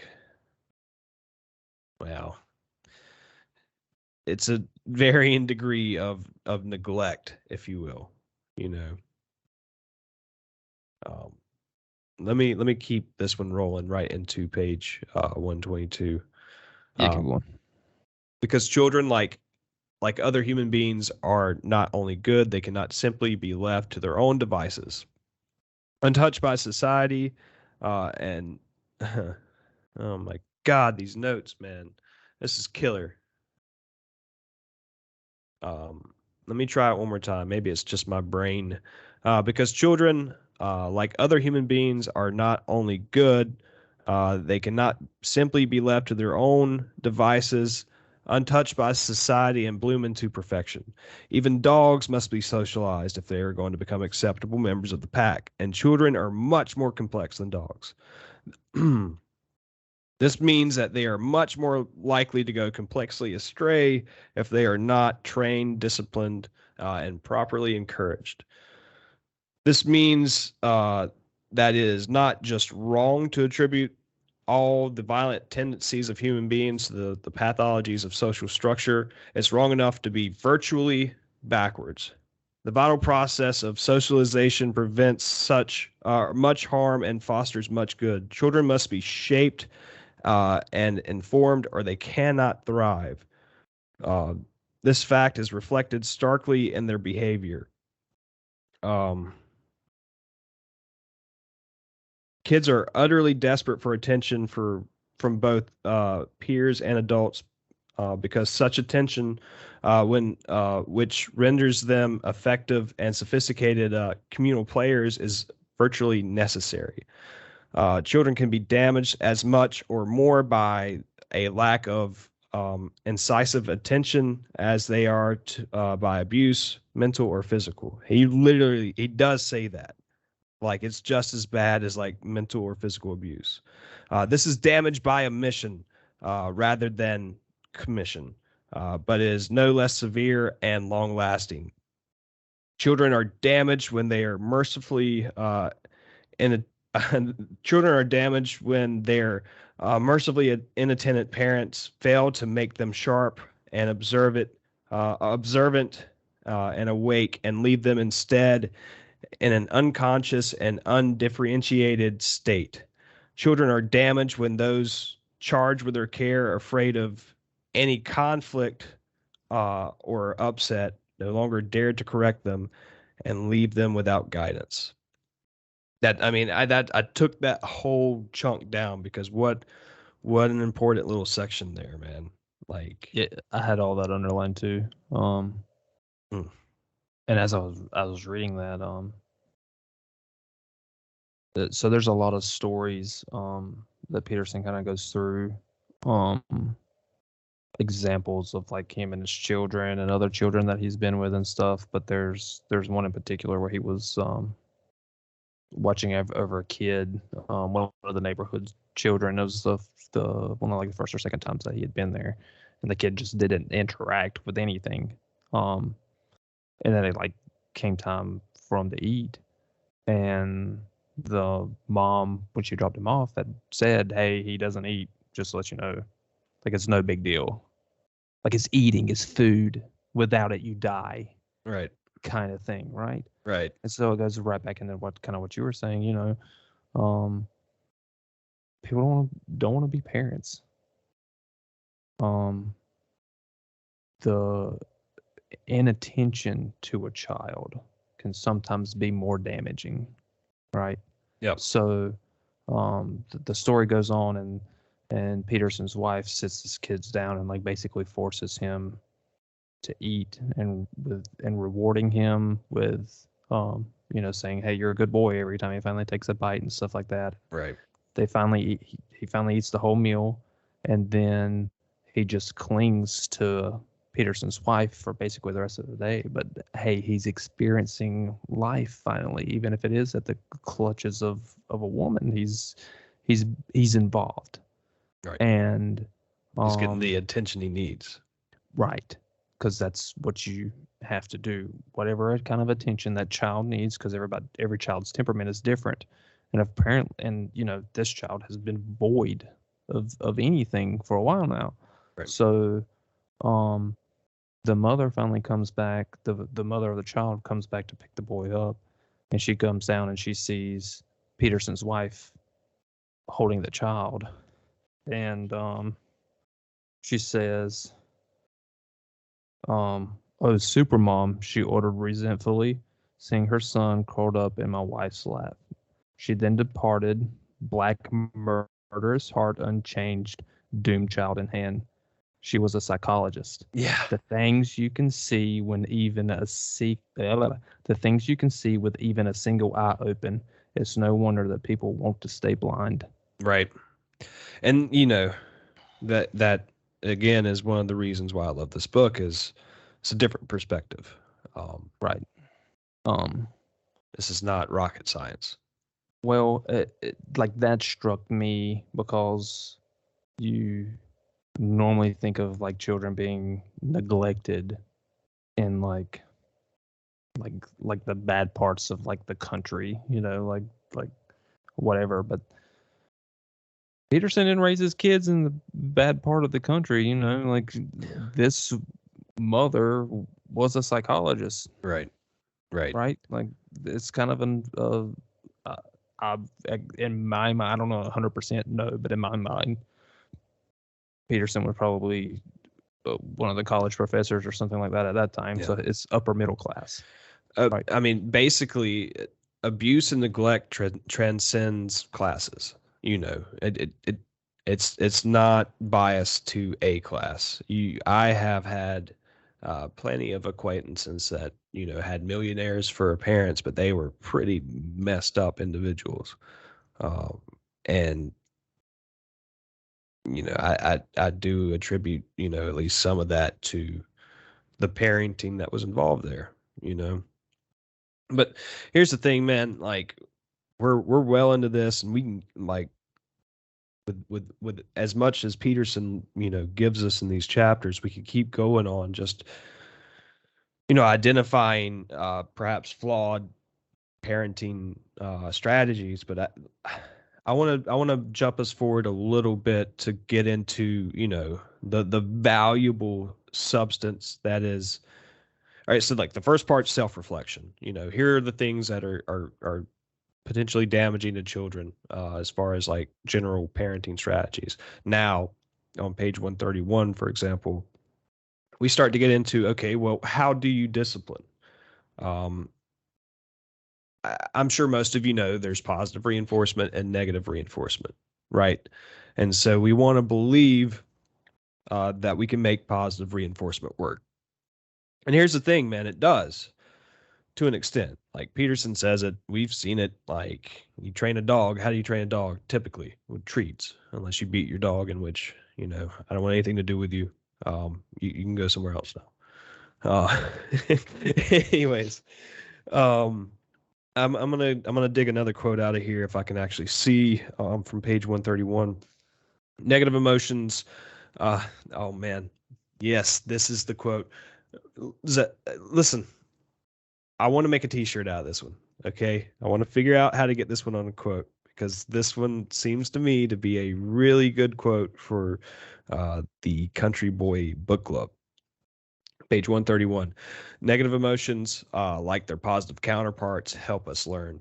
well, it's a varying degree of neglect, if you will. You know. Um, let me keep this one rolling right into page 122. Yeah, keep going. Because children, like other human beings, are not only good, they cannot simply be left to their own devices, untouched by society, and oh my God, these notes, man, this is killer. Let me try it one more time. Maybe it's just my brain. Because children, like other human beings, are not only good, they cannot simply be left to their own devices, untouched by society, and bloom into perfection. Even dogs must be socialized if they are going to become acceptable members of the pack, and children are much more complex than dogs. This means that they are much more likely to go complexly astray if they are not trained, disciplined, and properly encouraged. This means that it is not just wrong to attribute all the violent tendencies of human beings to the pathologies of social structure. It's wrong enough to be virtually backwards. The vital process of socialization prevents such much harm and fosters much good. Children must be shaped and informed, or they cannot thrive. Uh, this fact is reflected starkly in their behavior. Um, Kids are utterly desperate for attention from both peers and adults because such attention, when which renders them effective and sophisticated communal players, is virtually necessary. Children can be damaged as much or more by a lack of incisive attention as they are by abuse, mental or physical. He does say that. Like it's just as bad as like mental or physical abuse. This is damage by omission rather than commission, but is no less severe and long lasting. Children are damaged when they are mercifully in children are damaged when their mercifully inattentive parents fail to make them sharp and observant and awake, and leave them instead in an unconscious and undifferentiated state. Children are damaged when those charged with their care are afraid of any conflict or upset, no longer dare to correct them, and leave them without guidance. I took that whole chunk down because what an important little section there, man. Like, Yeah, I had all that underlined too. Mm. And as I was reading that, so there's a lot of stories that Peterson kind of goes through, examples of like him and his children and other children that he's been with and stuff. But there's one in particular where he was watching over a kid, one of the neighborhood children. It was the one of like the first or second times that he had been there, and the kid just didn't interact with anything. And then it like came time for him to eat, and the mom, when she dropped him off, had said, "Hey, he doesn't eat. Just to let you know, like it's no big deal. Like it's eating is food. Without it, you die." right, Kind of thing, right? right, And so it goes right back into what you were saying. People don't want to be parents. The inattention to a child can sometimes be more damaging, right? yep, So the story goes on, and Peterson's wife sits his kids down and like basically forces him to eat, and rewarding him with saying, "Hey, you're a good boy," every time he finally takes a bite and stuff like that. right, He finally eats the whole meal, and then he just clings to Peterson's wife for basically the rest of the day. But hey, he's experiencing life finally, even if it is at the clutches of a woman. He's involved, right. and He's getting the attention he needs. right, because that's what you have to do. Whatever kind of attention that child needs, because every child's temperament is different, and apparently, and this child has been void of anything for a while now. Right. So, the mother finally comes back. The mother of the child comes back to pick the boy up, and she comes down and she sees Peterson's wife holding the child, and she says, "Oh, supermom," she ordered resentfully, seeing her son curled up in my wife's lap. She then departed, black murderous heart unchanged, doomed child in hand. She was a psychologist. Yeah. The things you can see when even the things you can see with even a single eye open. It's no wonder that people want to stay blind. Right. And that again is one of the reasons why I love this book is it's a different perspective. Right. This is not rocket science. Well, like that struck me because you normally think of like children being neglected in like the bad parts of like the country, like whatever. But Peterson didn't raise his kids in the bad part of the country, like this mother was a psychologist. Right. Right. right? Like it's kind of an uh, I, in my mind, I don't know 100% no, but in my mind, Peterson was probably one of the college professors or something like that at that time. Yeah. So it's upper middle class, right? I mean, basically, abuse and neglect transcends classes. You know, it's not biased to a class. I have had plenty of acquaintances that had millionaires for parents, but they were pretty messed up individuals. And I do attribute at least some of that to the parenting that was involved there. You know. But here's the thing, man. Like we're well into this, and we can like with as much as Peterson gives us in these chapters, we could keep going on just identifying perhaps flawed parenting strategies. But I want to jump us forward a little bit to get into the valuable substance that is. All right, so like the first part, self-reflection. Here are the things that are potentially damaging to children as far as like general parenting strategies. Now, on page 131, for example, we start to get into okay, well, how do you discipline? Um, I'm sure most of you know there's positive reinforcement and negative reinforcement, right? And so we want to believe that we can make positive reinforcement work. And here's the thing, man, it does to an extent. Like Peterson says it, we've seen it. Like you train a dog. How do you train a dog? Typically with treats, unless you beat your dog, in which I don't want anything to do with you. You can go somewhere else now. Anyways, um, I'm gonna dig another quote out of here if I can actually see from page 131. Negative emotions. Oh man, yes, this is the quote. Listen, I want to make a t-shirt out of this one. Okay. I want to figure out how to get this one on a quote because this one seems to me to be a really good quote for the Country Boy Book Club. Page 131. Negative emotions, like their positive counterparts, help us learn.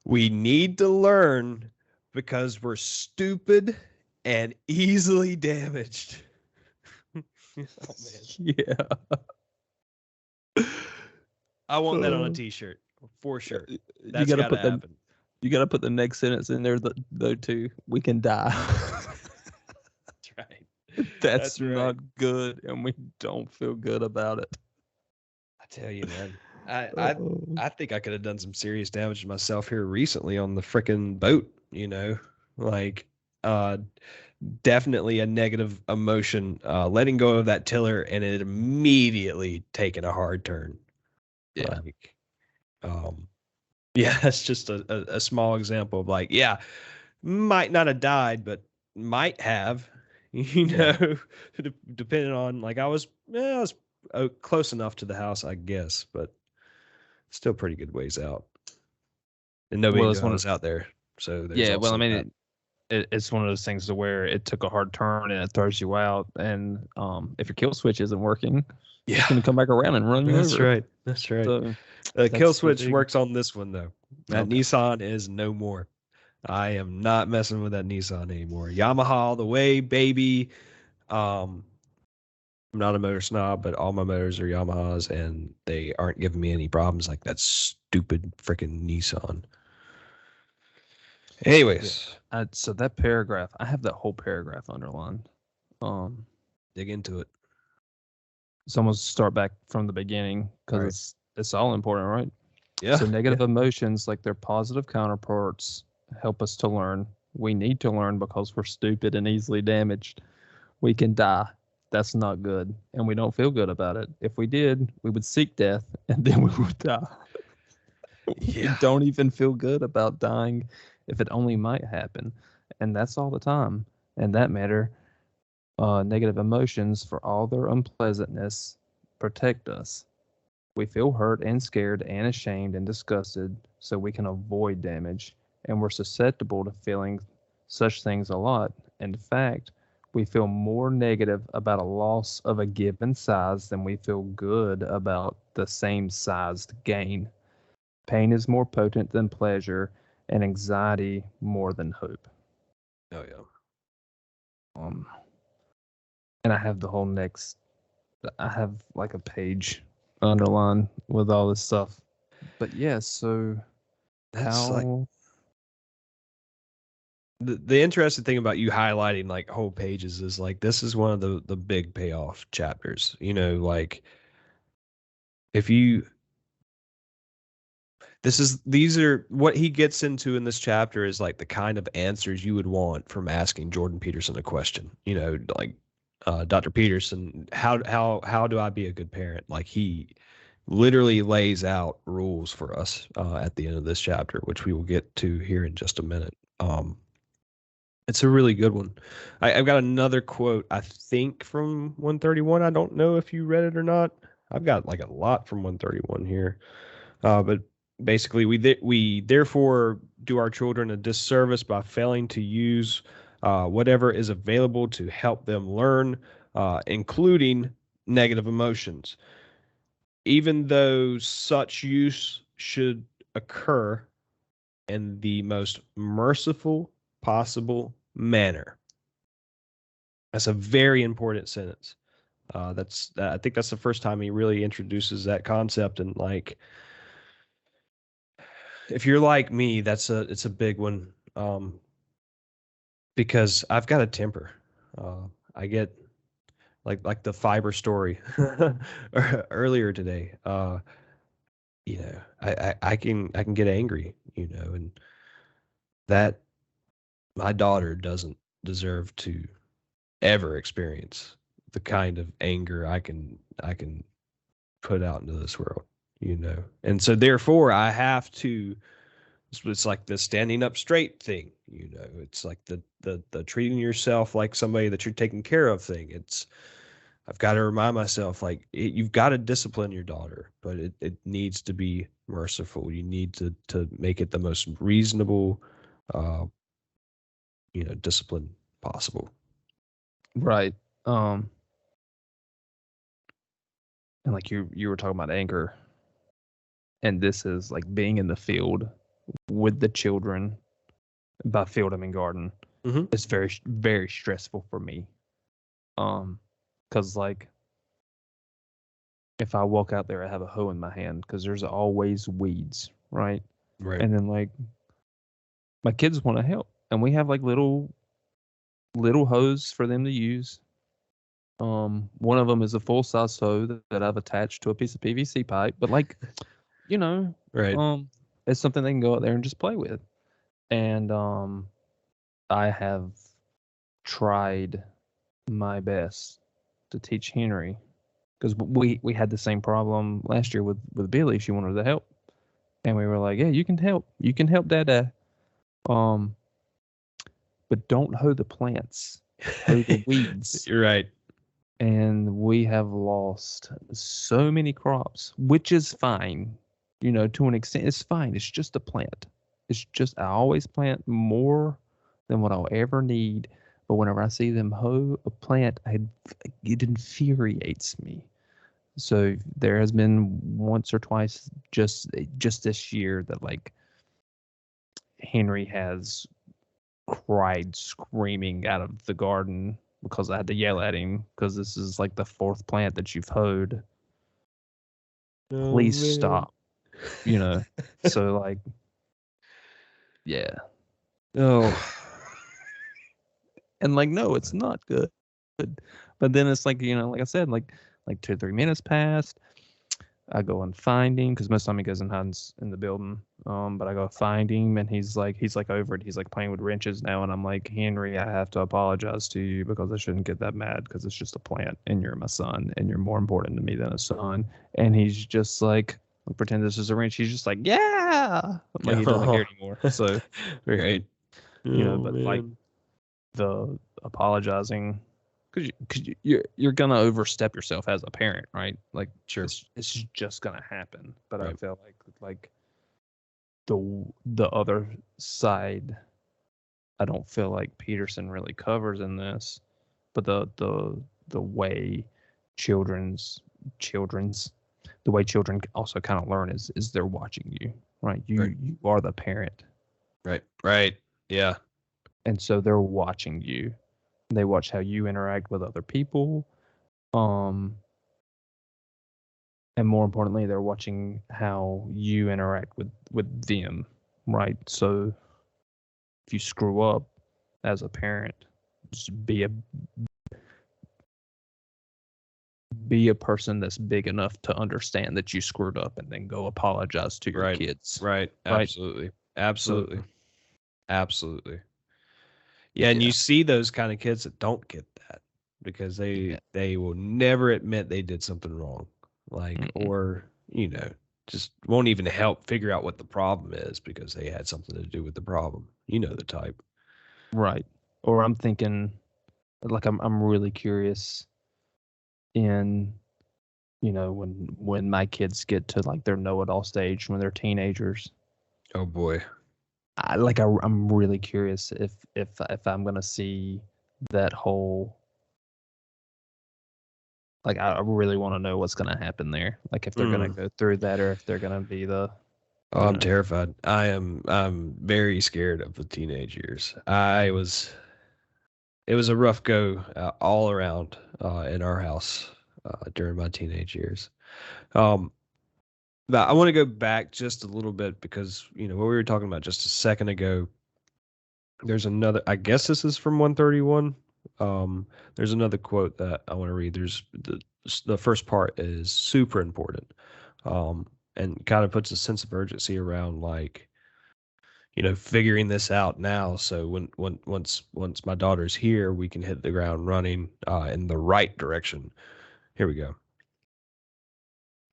We need to learn because we're stupid and easily damaged. Oh, man. Yeah. I want that on a t-shirt for sure. You That's gotta got to put the happen. you gotta put the next sentence in there though too. We can die. That's right. That's That's right. not good, and we don't feel good about it. I tell you, man. I I Oh. I think I could have done some serious damage to myself here recently on the frickin' boat, Like uh definitely a negative emotion letting go of that tiller and it immediately taking a hard turn. Yeah. Like yeah, that's just a small example of like, yeah, might not have died, but might have, Yeah. depending on like I was close enough to the house, I guess, but still pretty good ways out. And nobody Well, knew I was out there. So there's yeah. Well, I also mean, that. it's one of those things to where it took a hard turn and it throws you out, and if your kill switch isn't working, it's Yeah, gonna come back around and run you that's over. right. That's right. So Kill that's a switch big works on this one though. That okay. Nissan is no more. I am not messing with that Nissan anymore. Yamaha all the way, baby. Um, I'm not a motor snob, but all my motors are Yamahas, and they aren't giving me any problems like that stupid freaking Nissan. Yeah. Anyways, So that paragraph, I have that whole paragraph underlined. Um, dig into it. so I'm gonna start back from the beginning All because right. it's all important, right? Yeah. So Yeah. negative emotions, like their positive counterparts, help us to learn. We need to learn because we're stupid and easily damaged. We can die. That's not good, and we don't feel good about it. If we did, we would seek death, and then we would die. We Yeah. don't even feel good about dying if it only might happen, and that's all the time. And that matter, negative emotions, for all their unpleasantness, protect us. We feel hurt and scared and ashamed and disgusted so we can avoid damage, and we're susceptible to feeling such things a lot. In fact, We feel more negative about a loss of a given size than we feel good about the same sized gain. Pain is more potent than pleasure, and anxiety more than hope. Oh yeah. Um, and I have the whole next. I have like a page underlined with all this stuff. But yeah, so That's like how? the interesting thing about you highlighting like whole pages is like this is one of the big payoff chapters. You know, like if you these are what he gets into in this chapter is like the kind of answers you would want from asking Jordan Peterson a question. You know, like Dr. Peterson, how do I be a good parent? Like he literally lays out rules for us at the end of this chapter, which we will get to here in just a minute. It's a really good one. I've got another quote, I think from 131. I don't know if you read it or not. I've got like a lot from 131 here. But basically, we therefore do our children a disservice by failing to use whatever is available to help them learn, including negative emotions. Even though such use should occur in the most merciful possible manner. That's a very important sentence. I think that's the first time he really introduces that concept, and like if you're like me, it's a big one, because I've got a temper. I get like the fiber story earlier today. You know, I can get angry, you know, and that my daughter doesn't deserve to ever experience the kind of anger I can put out into this world, you know. And so therefore I have to it's like the standing up straight thing, you know. It's like the treating yourself like somebody that you're taking care of thing. It's I've got to remind myself like you've got to discipline your daughter, but it needs to be merciful. You need to make it the most reasonable uh you know discipline possible. Right. Um, and like you were talking about anger, and this is like being in the field with the children. By field, I mean garden. Mm-hmm. It's very stressful for me. Cause like if I walk out there, I have a hoe in my hand because there's always weeds, right? Right. And then like my kids want to help, and we have like little hose for them to use. One of them is a full size hoe that I've attached to a piece of PVC pipe, but like you know, Right. it's something they can go out there and just play with. And I have tried my best to teach Henry because we had the same problem last year with Billy. She wanted to help, and we were like, "Yeah, you can help, Dada." Um, but don't hoe the plants, hoe the weeds. You're right. And we have lost so many crops, which is fine, you know, to an extent. It's fine. It's just a plant. It's just I always plant more than what I'll ever need. But whenever I see them hoe a plant, it infuriates me. So there has been once or twice just this year that like Henry has cried screaming out of the garden because I had to yell at him because this is like the fourth plant that you've hoed. Oh Please man. stop. You know. So like yeah. Oh. And like no, it's not good. But then it's like, you know, like I said, like 2 or 3 minutes passed. I go and find him because most of the time he goes and hides in the building. But I go find him and he's like over it. He's like playing with wrenches now, and I'm like, Henry, I have to apologize to you because I shouldn't get that mad because it's just a plant and you're my son and you're more important to me than a son. And he's just like pretend this is a wrench. He's just like, yeah, like he doesn't care Oh. anymore. So Right. you know, Oh but like man. the apologizing because you're gonna overstep yourself as a parent, right? Like Sure. it's just gonna happen. But I Right. feel like the other side, I don't feel like Peterson really covers in this. but the way children's children's the way children also kind of learn is they're watching you, right? Right. You are the parent, Right. Yeah. and so they're watching you. They watch how you interact with other people, um, and more importantly, they're watching how you interact with them, right? So if you screw up as a parent, just be a person that's big enough to understand that you screwed up and then go apologize to your Right. kids. Right. Right. Absolutely. So Absolutely. Absolutely. Yeah, and yeah. you see those kind of kids that don't get that because Yeah. they will never admit they did something wrong. Like Mm-mm. or, just won't even help figure out what the problem is because they had something to do with the problem. You know the type. Right. Or I'm thinking like I'm really curious in when my kids get to like their know-it-all stage when they're teenagers. Oh boy. I'm really curious if I'm gonna see that whole like I really want to know what's gonna happen there. Like if they're gonna Mm. go through that or if they're gonna be Oh, you I'm know. terrified. I'm very scared of the teenage years. It was a rough go all around in our house during my teenage years. Um, but I want to go back just a little bit because what we were talking about just a second ago. There's another. I guess this is from 131. There's another quote that I want to read. There's the first part is super important, and kind of puts a sense of urgency around like figuring this out now. So once my daughter's here, we can hit the ground running in the right direction. Here we go.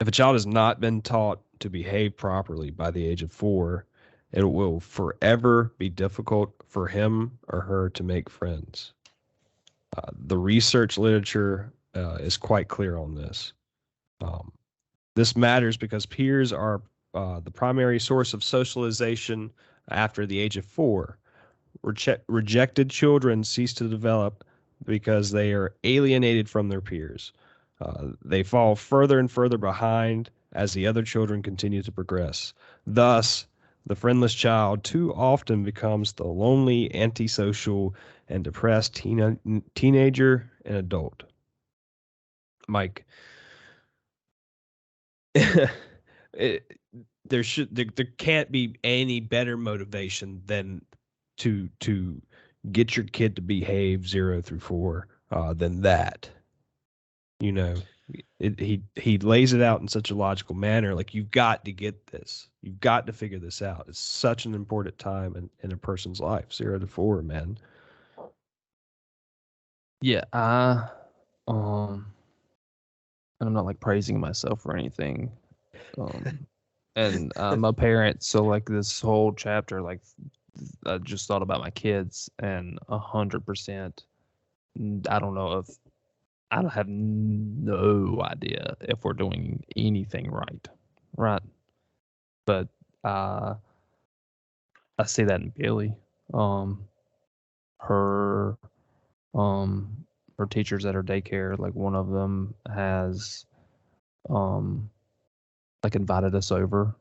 If a child has not been taught to behave properly by the age of 4, it will forever be difficult for him or her to make friends. The research literature is quite clear on this. Um, this matters because peers are the primary source of socialization after the age of 4. Rejected children cease to develop because they are alienated from their peers. They fall further and further behind as the other children continue to progress. Thus, the friendless child too often becomes the lonely, antisocial, and depressed teenager and adult. Mike, it, there can't be any better motivation than to get your kid to behave 0 through 4 than that. You know, he lays it out in such a logical manner. Like you've got to get this. You've got to figure this out. It's such an important time in a person's life. 0 to 4, man. Yeah, um and I'm not like praising myself or anything. Um and I'm a parent, so like this whole chapter, like I just thought about my kids and 100%. I don't know if I don't have no idea if we're doing anything right, right? But uh, I see that in Billy. Um, her um her teachers at her daycare, like one of them has um like invited us over,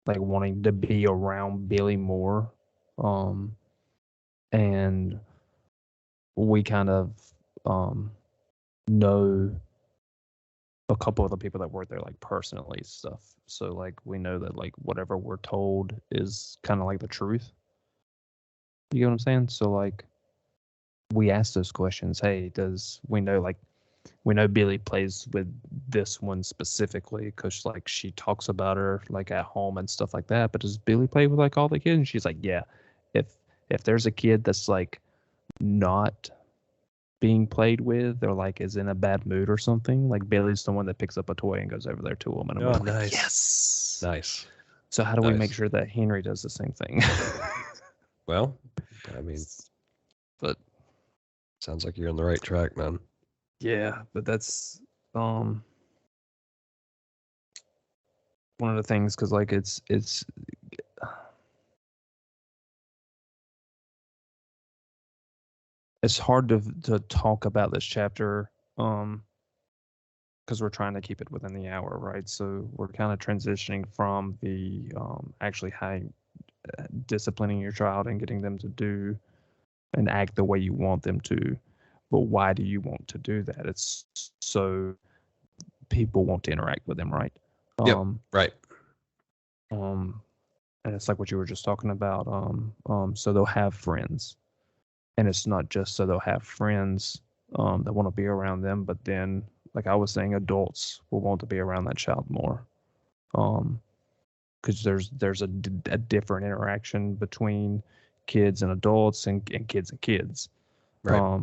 like wanting to be around Billy more. Um, and we kind of um know a couple of the people that work there like personally stuff. So like we know that like whatever we're told is kind of like the truth. You get what I'm saying? So like we ask those questions. Hey, does we know Billy plays with this one specifically because like she talks about her like at home and stuff like that. But does Billy play with like all the kids? And she's like, yeah. If if there's a kid that's like not being played with or like is in a bad mood or something, like Billy's the one that picks up a toy and goes over there to him. And I'm Oh, like, nice, yes. nice, So how do we make nice. sure that Henry does the same thing? Well, I mean, But sounds like you're on the right track, man. yeah, but that's um one of the things because like it's it's hard to talk about this chapter because we're trying to keep it within the hour, right? So we're kind of transitioning from the actually how disciplining your child and getting them to do and act the way you want them to. But why do you want to do that? It's so people want to interact with them, right? Yep. Right. And it's like what you were just talking about. So they'll have friends, and it's not just so they'll have friends that want to be around them, but then, like I was saying, adults will want to be around that child more. Because there's a different interaction between kids and adults and kids and kids. Right.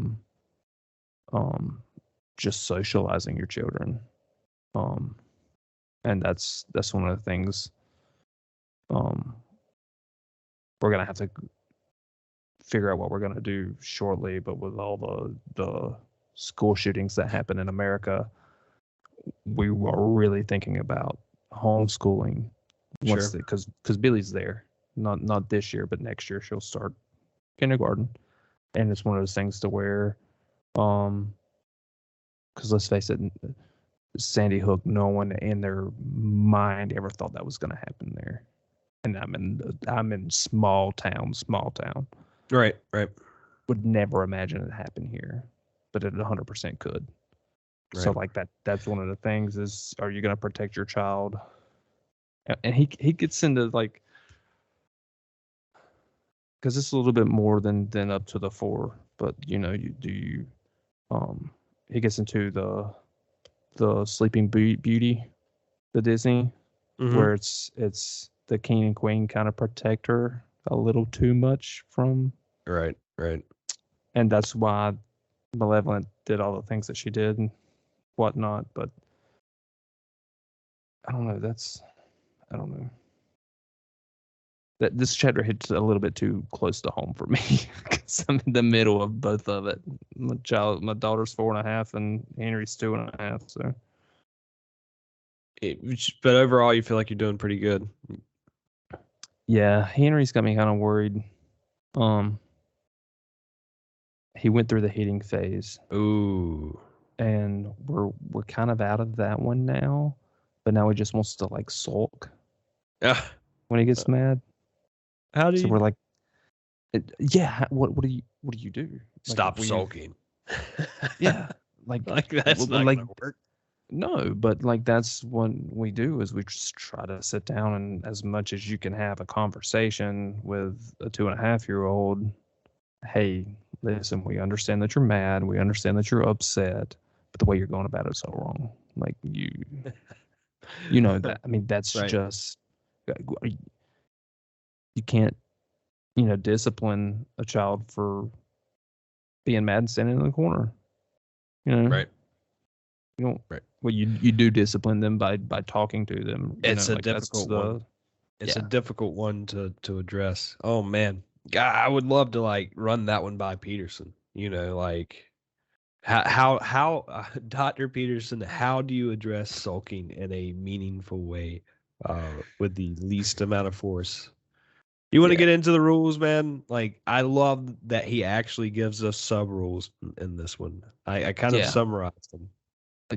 Just socializing your children. And that's one of the things we're gonna have to figure out what we're gonna do shortly. But with all the school shootings that happen in America, we were really thinking about homeschooling once Sure. because Billy's there. Not this year, but next year she'll start kindergarten, and it's one of those things to where, because let's face it, Sandy Hook, no one in their mind ever thought that was going to happen there. And I'm in small town. Right. Right. Would never imagine it happen here, but it 100% could. Right. So like that's one of the things is, are you going to protect your child? And he gets into like, because it's a little bit more than up to the 4, but you he gets into the Sleeping Beauty, the Disney, where it's the king and queen kind of protect her a little too much from. Right. Right. And that's why Malevolent did all the things that she did and whatnot. But I don't know. I don't know. That this chapter hits a little bit too close to home for me because I'm in the middle of both of it. My daughter's 4.5, and Henry's 2.5. So, But overall, you feel like you're doing pretty good. yeah, Henry's got me kind of worried. He went through the hitting phase. Ooh. And we're kind of out of that one now, but now he just wants to like sulk. Yeah. When he gets mad. How do you? So we're like, yeah. What do you do? Like, stop sulking? Yeah, like that's not gonna work. No, but like that's what we do is we just try to sit down and as much as you can have a conversation with a 2.5-year-old. Hey, listen, we understand that you're mad. We understand that you're upset, but the way you're going about it is so wrong. Like you know that. I mean, that's Right. just you can't discipline a child for being mad and standing in the corner. Right. You don't. Right. Well, you do discipline them by talking to them. It's a difficult one. It's a difficult one to address. Oh man, God, I would love to like run that one by Peterson. Like how Dr. Peterson, how do you address sulking in a meaningful way with the least amount of force? You want to get into the rules, man? Like, I love that he actually gives us sub rules in this one. I kind of summarized them.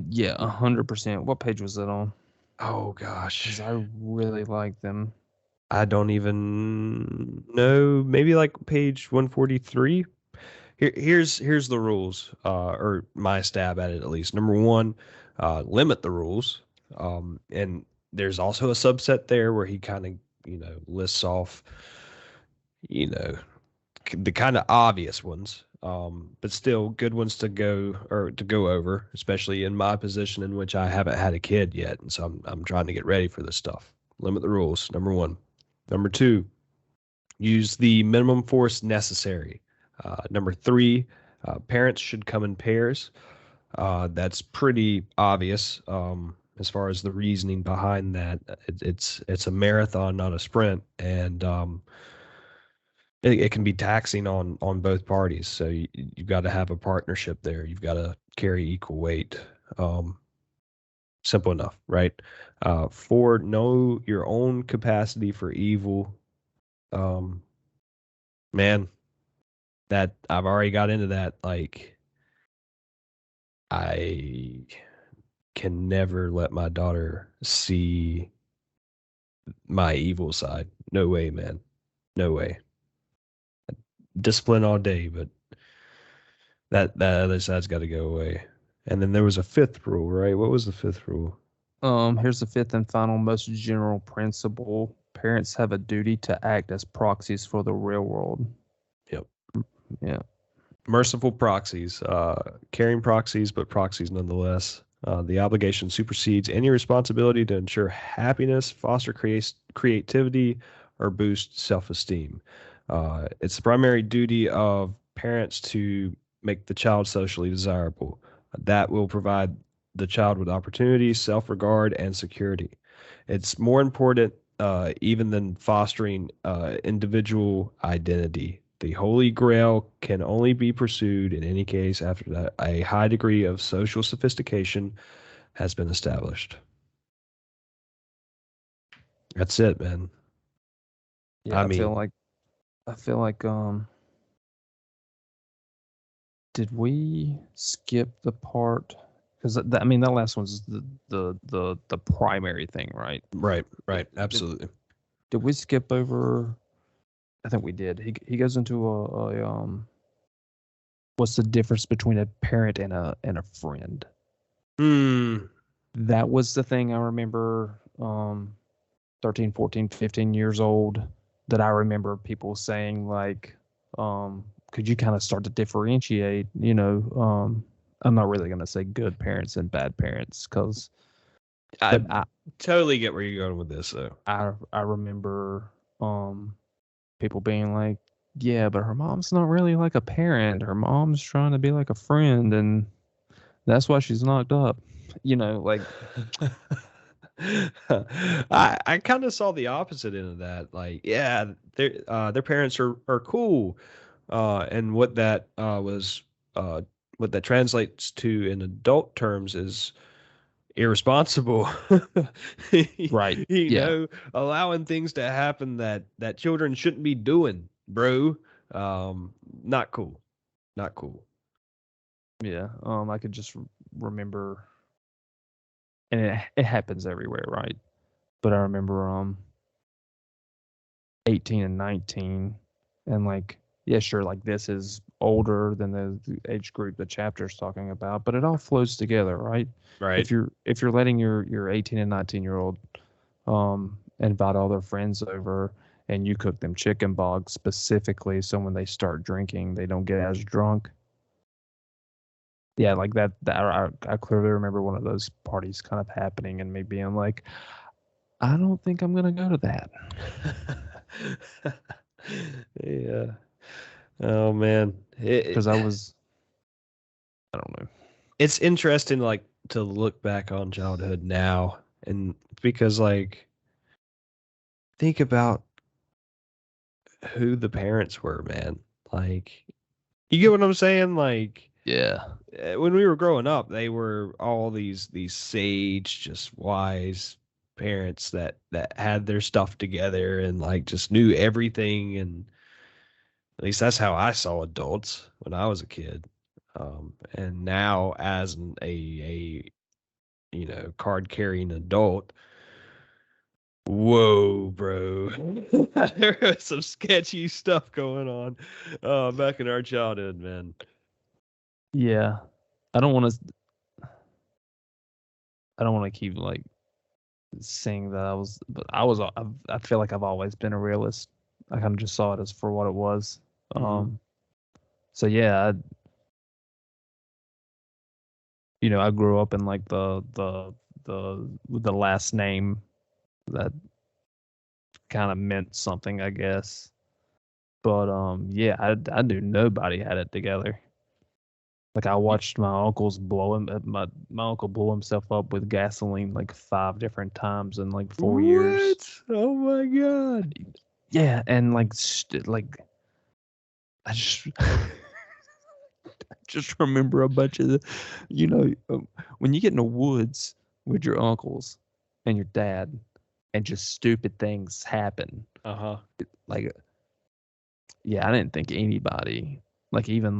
Yeah, 100%. What page was that on? Oh gosh, 'Cause I really like them. I don't even know. Maybe like page 143. Here's the rules, or my stab at it at least. Number one, limit the rules. And there's also a subset there where he kind of lists off the kind of obvious ones, but still good ones to go over, especially in my position in which I haven't had a kid yet, and so I'm trying to get ready for this stuff. Limit the rules. Number one. Number two, use the minimum force necessary. Number three, parents should come in pairs. That's pretty obvious as far as the reasoning behind that. It's a marathon, not a sprint, and it can be taxing on both parties. So you've got to have a partnership there. You've got to carry equal weight. Simple enough, right? Four, know your own capacity for evil. Man, that I've already got into that. Like, I can never let my daughter see my evil side. No way, man. No way. Discipline all day, but that other side's got to go away. And then there was a fifth rule, right? What was the fifth rule? Here's the fifth and final most general principle. Parents have a duty to act as proxies for the real world. Yep. Yeah. Merciful proxies, caring proxies, but proxies nonetheless. The obligation supersedes any responsibility to ensure happiness, foster creativity, or boost self-esteem. It's the primary duty of parents to make the child socially desirable. That will provide the child with opportunity, self-regard, and security. It's more important even than fostering individual identity. The Holy Grail can only be pursued in any case after that a high degree of social sophistication has been established. That's it, man. Yeah, I mean, I feel like did we skip the part? Because I mean, that last one's the primary thing, right? right, Did, right, absolutely. did we skip over? I think we did. He goes into a what's the difference between a parent and a friend? Hmm. That was the thing I remember 13, 14, 15 years old that I remember people saying like could you kind of start to differentiate, I'm not really going to say good parents and bad parents cuz I but totally get where you're going with this, though. I remember people being like, yeah, but her mom's not really like a parent. Her mom's trying to be like a friend, and that's why she's knocked up. Like, I kind of saw the opposite end of that. Like, yeah, their parents are cool, and uh, what that translates to in adult terms is irresponsible. right. you Yeah. know, allowing things to happen that children shouldn't be doing, bro. Not cool. Not cool. Yeah. I could just remember, and it happens everywhere, right? But I remember 18 and 19, and like, yeah, sure, like this is older than the age group the chapter's talking about, but it all flows together, right? Right. If you're letting your 18 and 19-year-old invite all their friends over and you cook them chicken bogs specifically so when they start drinking they don't get as drunk. Yeah, like that I clearly remember one of those parties kind of happening and me being like, I don't think I'm gonna go to that. Yeah. Oh man. Because I don't know. It's interesting, like, to look back on childhood now, and because, like, think about who the parents were, man. Like, you get what I'm saying? Like, Yeah. when we were growing up, they were all these sage, just wise parents that had their stuff together and like just knew everything. And at least that's how I saw adults when I was a kid. And now as a card carrying adult, whoa, bro, there was some sketchy stuff going on back in our childhood, man. Yeah. I don't want to I don't want to keep like saying that I feel like I've always been a realist. I kind of just saw it as for what it was. Mhm. So yeah, I grew up in like the last name that kind of meant something, I guess. But yeah, I knew nobody had it together. Like I watched my uncle blow himself up with gasoline like 5 different times in like 4 years. What? Oh my god. Yeah, and like like I just just remember a bunch of when you get in the woods with your uncles and your dad and just stupid things happen. Uh-huh. Like, yeah, I didn't think anybody Like even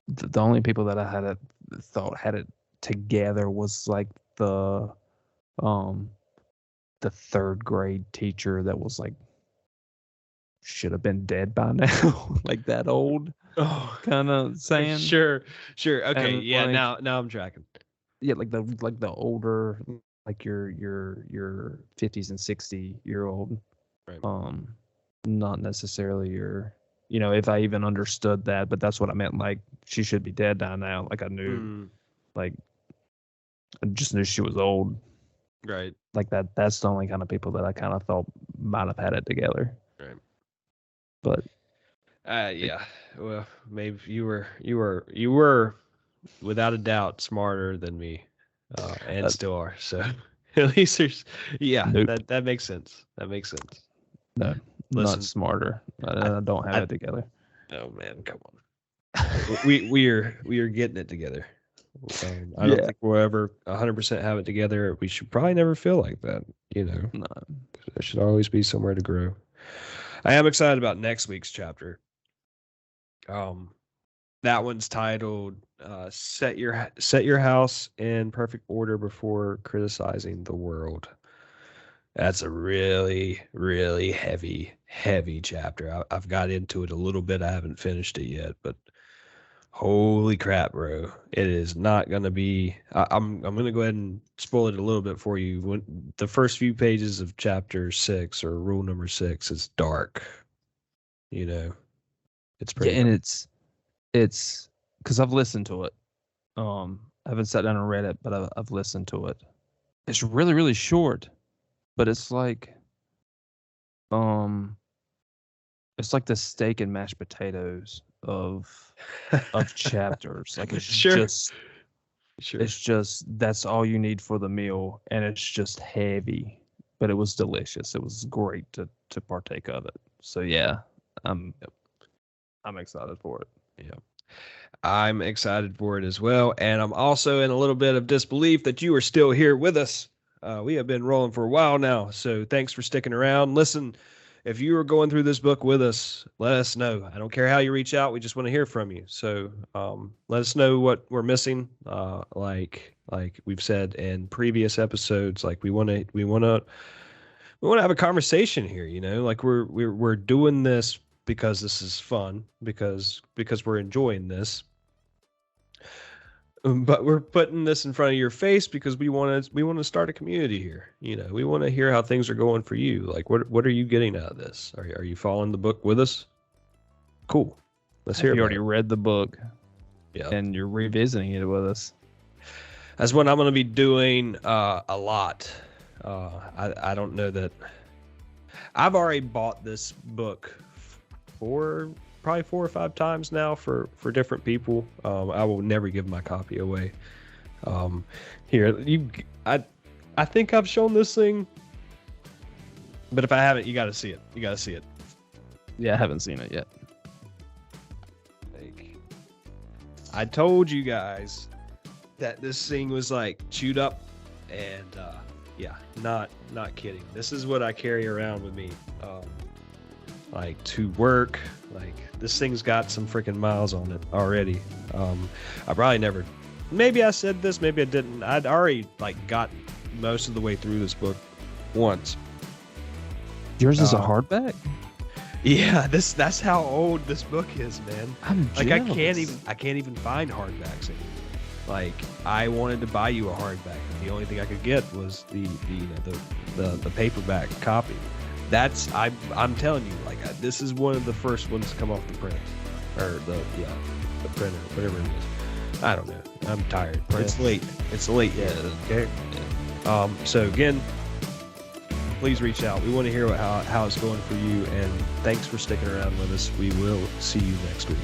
the only people that I thought had it together was like um the third grade teacher that was like should have been dead by now, like that old Oh, kind of saying. sure. Okay, And yeah. like Now I'm tracking. yeah, like the older, like your 50s and 60-year-old, Right. not necessarily your, if I even understood that, but that's what I meant. Like she should be dead by now. Like I knew, like I just knew she was old. Right. Like that's the only kind of people that I kind of thought might have had it together. Right. But Yeah. Well, maybe you were without a doubt smarter than me, and still are. So at least there's, yeah, nope. that makes sense. That makes sense. No, Listen, not smarter. I don't have it together. Oh man, come on. we are getting it together. I don't think we'll ever 100% have it together. We should probably never feel like that. No. There should always be somewhere to grow. I am excited about next week's chapter. That one's titled "Set Your House in Perfect Order Before Criticizing the World." That's a really, really heavy chapter. I've got into it a little bit. I haven't finished it yet, but holy crap, bro! It is not going to be. I'm going to go ahead and spoil it a little bit for you. When the first few pages of chapter 6 or rule number 6 is dark. It's pretty. Yeah, and it's because I've listened to it. I haven't sat down and read it, but I've listened to it. It's really, really short, but it's like the steak and mashed potatoes of chapters. Like it's just it's just that's all you need for the meal, and it's just heavy, but it was delicious. It was great to partake of it. So yeah, I'm excited for it. Yeah. I'm excited for it as well. And I'm also in a little bit of disbelief that you are still here with us. We have been rolling for a while now. So thanks for sticking around. Listen, if you are going through this book with us, let us know. I don't care how you reach out. We just want to hear from you. So let us know what we're missing. Like we've said in previous episodes, like we want to have a conversation here, like we're doing this because this is fun, because we're enjoying this. But we're putting this in front of your face because we want to start a community here. We want to hear how things are going for you. Like, what are you getting out of this? Are you following the book with us? Cool. Let's hear. You already read the book, yeah, and you're revisiting it with us. That's what I'm going to be doing a lot. I don't know that I've already bought this book probably 4 or 5 times now for different people. I will never give my copy away. Here, I think I've shown this thing, but if I haven't, you got to see it. You got to see it. Yeah, I haven't seen it yet. I told you guys that this thing was like chewed up, and yeah, not kidding. This is what I carry around with me. Like to work, like this thing's got some freaking miles on it already. I probably never, maybe I said this, maybe I didn't. I'd already like got most of the way through this book once. Yours is a hardback? Yeah, that's how old this book is, man. I'm like jealous. I can't even find hardbacks anymore. Like I wanted to buy you a hardback, and the only thing I could get was the paperback copy. I'm telling you, like this is one of the first ones to come off the print, or the printer, whatever it is. I don't know. I'm tired. Yeah. It's late. Yeah. Okay. Yeah. So again, please reach out. We want to hear how it's going for you, and thanks for sticking around with us. We will see you next week.